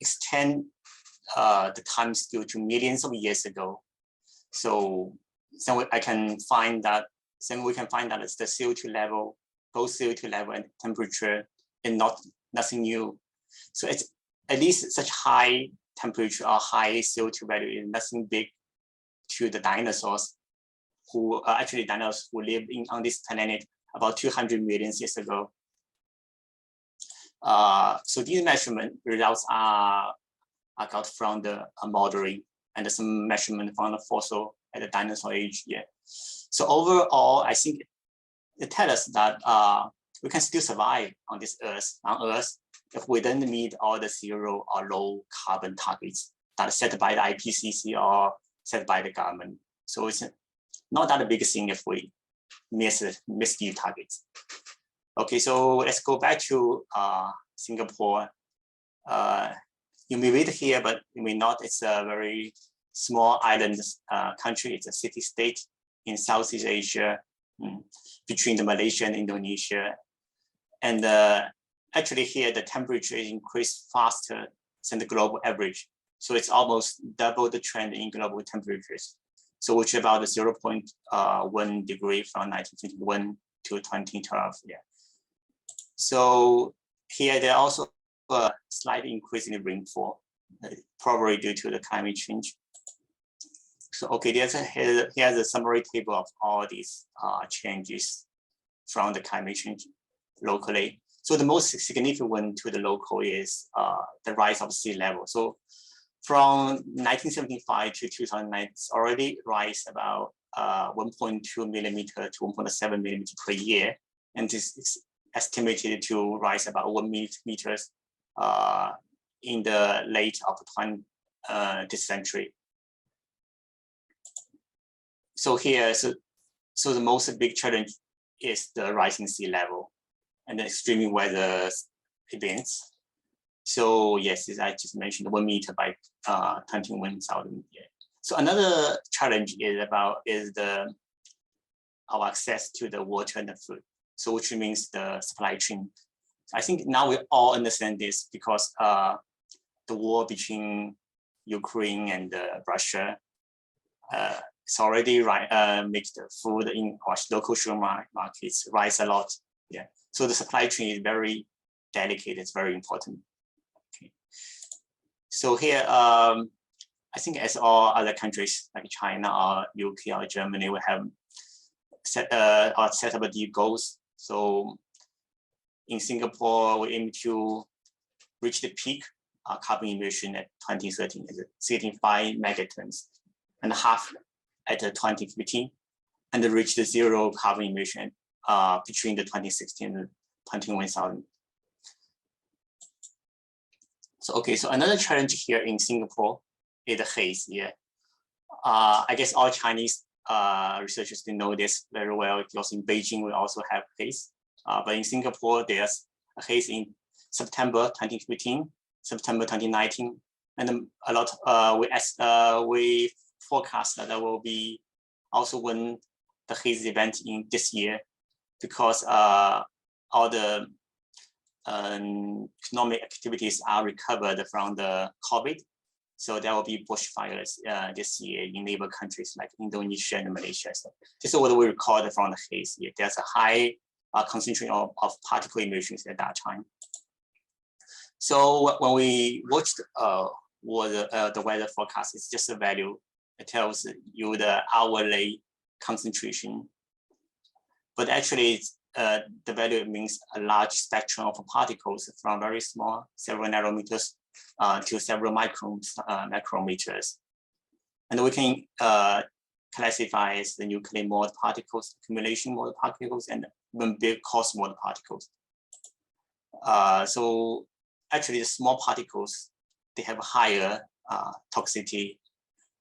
extend the time scale to millions of years ago, so then we can find that it's the CO2 level, both CO2 level and temperature, and nothing new. So it's at least such high temperature or high CO2 value is nothing big to the dinosaurs, who are actually dinosaurs who lived on this planet about 200 million years ago. So these measurement results are got from the modeling and some measurement from the fossil at the dinosaur age. Yeah. So overall, I think it tells us that we can still survive on this Earth, if we don't meet all the zero or low carbon targets that are set by the IPCC or set by the government. So it's not that a big thing if we miss these targets. Okay, so let's go back to Singapore. You may read here, but you may not. It's a very small island country. It's a city-state in Southeast Asia, between the Malaysia and Indonesia. And actually here, the temperature is increased faster than the global average. So it's almost double the trend in global temperatures. So which is about 0.1 degree from 1921 to 2012. Yeah. So here there also a slight increase in the rainfall, probably due to the climate change. So okay, here's a summary table of all these changes from the climate change locally. So the most significant one to the local is the rise of sea level. So from 1975 to 2009, it's already rise about 1.2 millimeter to 1.7 millimeter per year, and this is estimated to rise about 1 meters in the late of this century. So here, so the most big challenge is the rising sea level and the extreme weather events. So yes, as I just mentioned, 1 meter by 21,000 years. So another challenge is our access to the water and the food. So which means the supply chain. I think now we all understand this because the war between Ukraine and Russia, it's already makes the food in our local markets rise a lot. Yeah. So the supply chain is very delicate. It's very important. Okay. So here, I think as all other countries like China or UK or Germany, we have set up the goals. So in Singapore, we aim to reach the peak carbon emission at 2030 at 65 megatons and half at 2015, and reach the zero carbon emission between the 2016 and 21,000. So, okay, so another challenge here in Singapore is the haze. Yeah, I guess all Chinese researchers they know this very well, because in Beijing we also have haze. But in Singapore, there's a haze in September 2015, September 2019, and a lot. We forecast that there will be also one the haze event in this year, because all the economic activities are recovered from the COVID. So there will be bushfires this year in neighbor countries like Indonesia and Malaysia. So this is what we record from the haze year. There's a high concentration of particle emissions at that time. So when we watched the weather forecast, it's just a value. It tells you the hourly concentration. But actually, the value means a large spectrum of particles from very small, several nanometers, to several micrometers. And we can classify as the nuclear mode particles, accumulation mode particles, and even big cosmos particles. So actually the small particles, they have higher toxicity,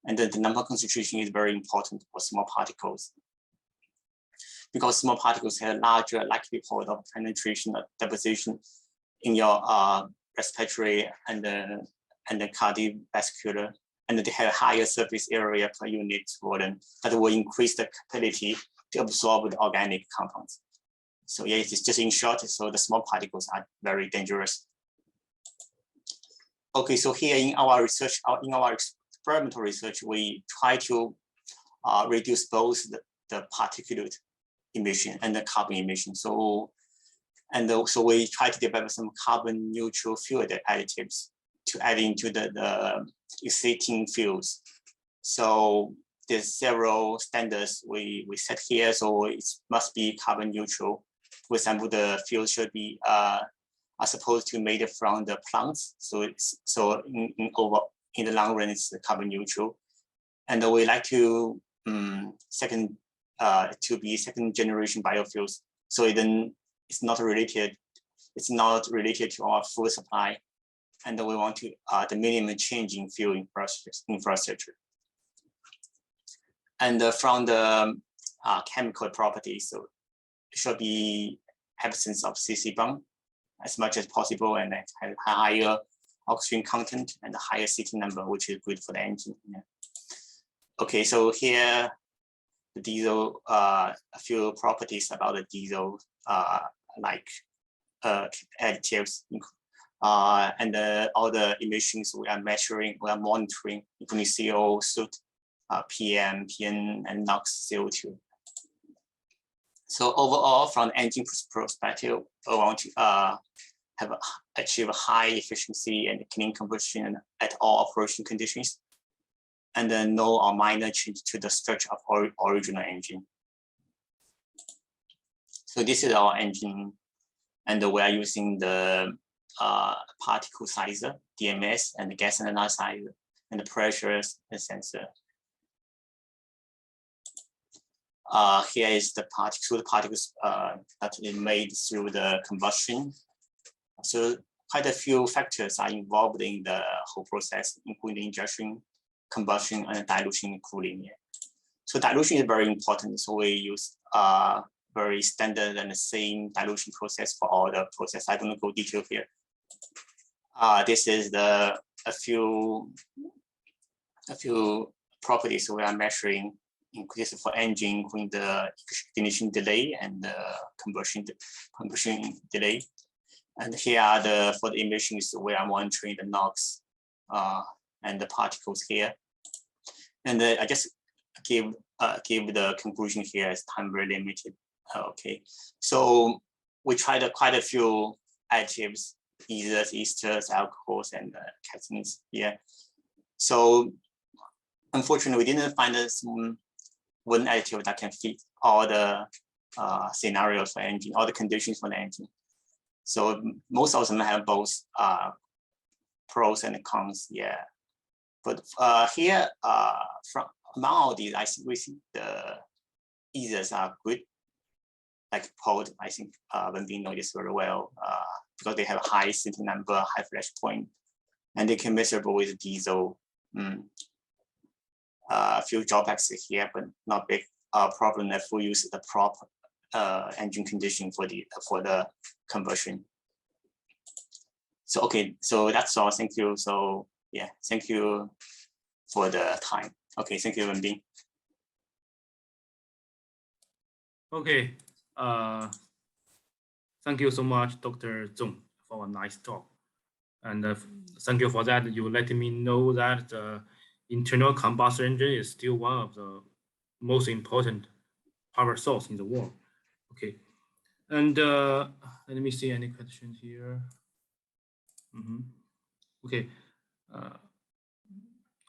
and the number concentration is very important for small particles, because small particles have a larger likelihood of penetration or deposition in your respiratory and the cardiovascular, and they have higher surface area per unit volume that will increase the capacity to absorb the organic compounds. So yeah, it's just in short, so the small particles are very dangerous. Okay, so here in our research, in our experimental research, we try to reduce both the particulate emission and the carbon emission. So we try to develop some carbon neutral fuel additives to add into the existing fuels. So there's several standards we set here, so it must be carbon neutral. For example, the fuel should be are supposed to be made from the plants. So in the long run, it's carbon neutral. And we like to be second generation biofuels. So then it's not related to our food supply. And we want to the minimum change in fuel infrastructure. And from the chemical properties, so it should be absence of CC bond as much as possible, and have higher oxygen content and a higher CT number, which is good for the engine. Yeah. Okay, so here the diesel, a few properties about the diesel, like additives, and all the emissions we are measuring, we are monitoring, including CO, soot, PM, PN, and NOx, CO2. So overall, from the engine perspective, we want to achieve a high efficiency and clean combustion at all operation conditions, and then no or minor change to the structure of original engine. So this is our engine, and we are using the particle sizer, DMS, and the gas analyzer, and the pressure sensor. Here is the particles that is made through the combustion. So quite a few factors are involved in the whole process, including injection, combustion, and dilution and cooling. Yeah. So dilution is very important. So we use very standard and the same dilution process for all the process. I don't go detail here. This is a few properties we are measuring, including for engine, including the ignition delay and the combustion delay. And here are for the emissions, we are monitoring the NOx and the particles here. And I just give the conclusion here as time very limited. Okay, so we tried quite a few additives, ethers, esters, alcohols, and catechins here. So unfortunately, we didn't find one additive that can fit all the scenarios for engine, all the conditions for the engine. So most of them have both pros and cons. Yeah, but here from among all these, I think we see the easers are good. Like pod, I think Wenbin knows this very well because they have high sync number, high flash point, and they can measurable with diesel. A few drawbacks here, but not big problem if we use the proper engine condition for the conversion. So okay, so that's all. Thank you. So yeah, thank you for the time. Okay, thank you, Wenbin. Okay. Thank you so much, Dr. Zong, for a nice talk. And thank you for that. You let me know that internal combustion engine is still one of the most important power source in the world. Okay. And let me see any questions here. Okay.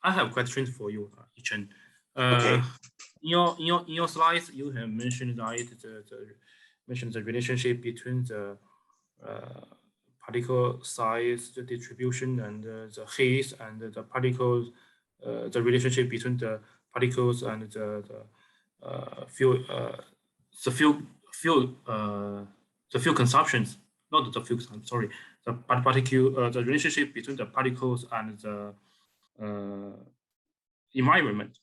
I have questions for you, Yichen. Okay. In your slides, you have mentioned the relationship between the particle size, the distribution, and the haze, and the particles, the relationship between the particles and the fuel consumptions, not the fuel. I'm sorry, the relationship between the particles and the environment.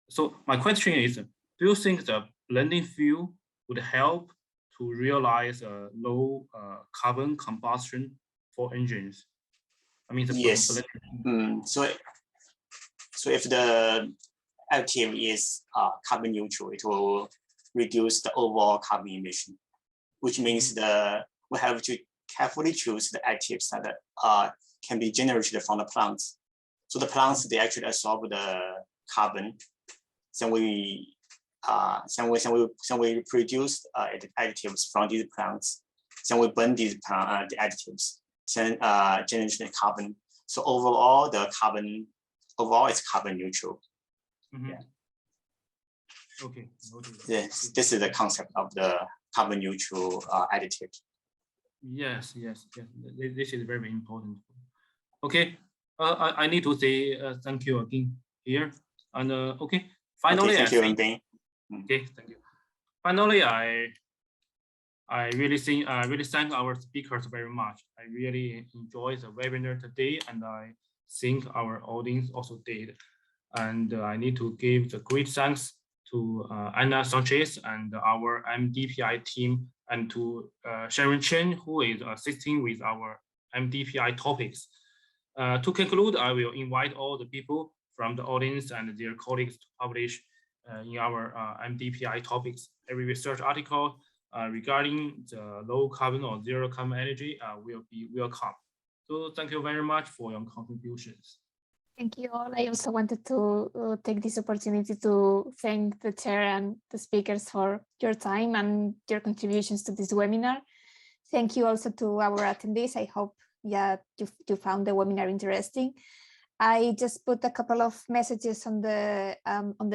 So my question is, do you think the blending fuel would help to realize a low carbon combustion for engines? I mean, yes. So if the additive is carbon neutral, it will reduce the overall carbon emission, which means we have to carefully choose the additives that can be generated from the plants. So the plants, they actually absorb the carbon. So we produce additives from these plants. So we burn these the additives, generate the carbon. So overall, it's carbon neutral. Yeah. Okay. Yes, this is the concept of the carbon neutral additive. Yes. This is very important. Okay. I need to say thank you again here. And okay. Finally, okay, thank you, okay, thank you. Finally, I really thank our speakers very much. I really enjoyed the webinar today, and I think our audience also did. And I need to give the great thanks to Anna Sanchez and our MDPI team, and to Sharon Chen, who is assisting with our MDPI topics. To conclude, I will invite all the people from the audience and their colleagues to publish in our MDPI topics. Every research article regarding the low carbon or zero carbon energy will be welcome. So thank you very much for your contributions. Thank you all. I also wanted to take this opportunity to thank the chair and the speakers for your time and your contributions to this webinar. Thank you also to our attendees. I hope you found the webinar interesting. I just put a couple of messages on the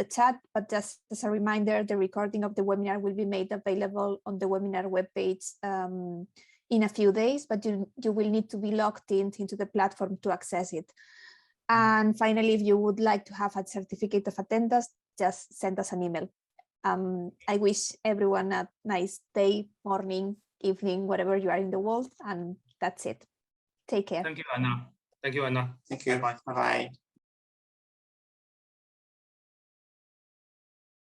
chat, but just as a reminder, the recording of the webinar will be made available on the webinar webpage in a few days, but you will need to be logged into the platform to access it. And finally, if you would like to have a certificate of attendance, just send us an email. I wish everyone a nice day, morning, evening, wherever you are in the world, and that's it. Take care. Thank you, Anna. Thank you, Anna. Thank you. Bye-bye.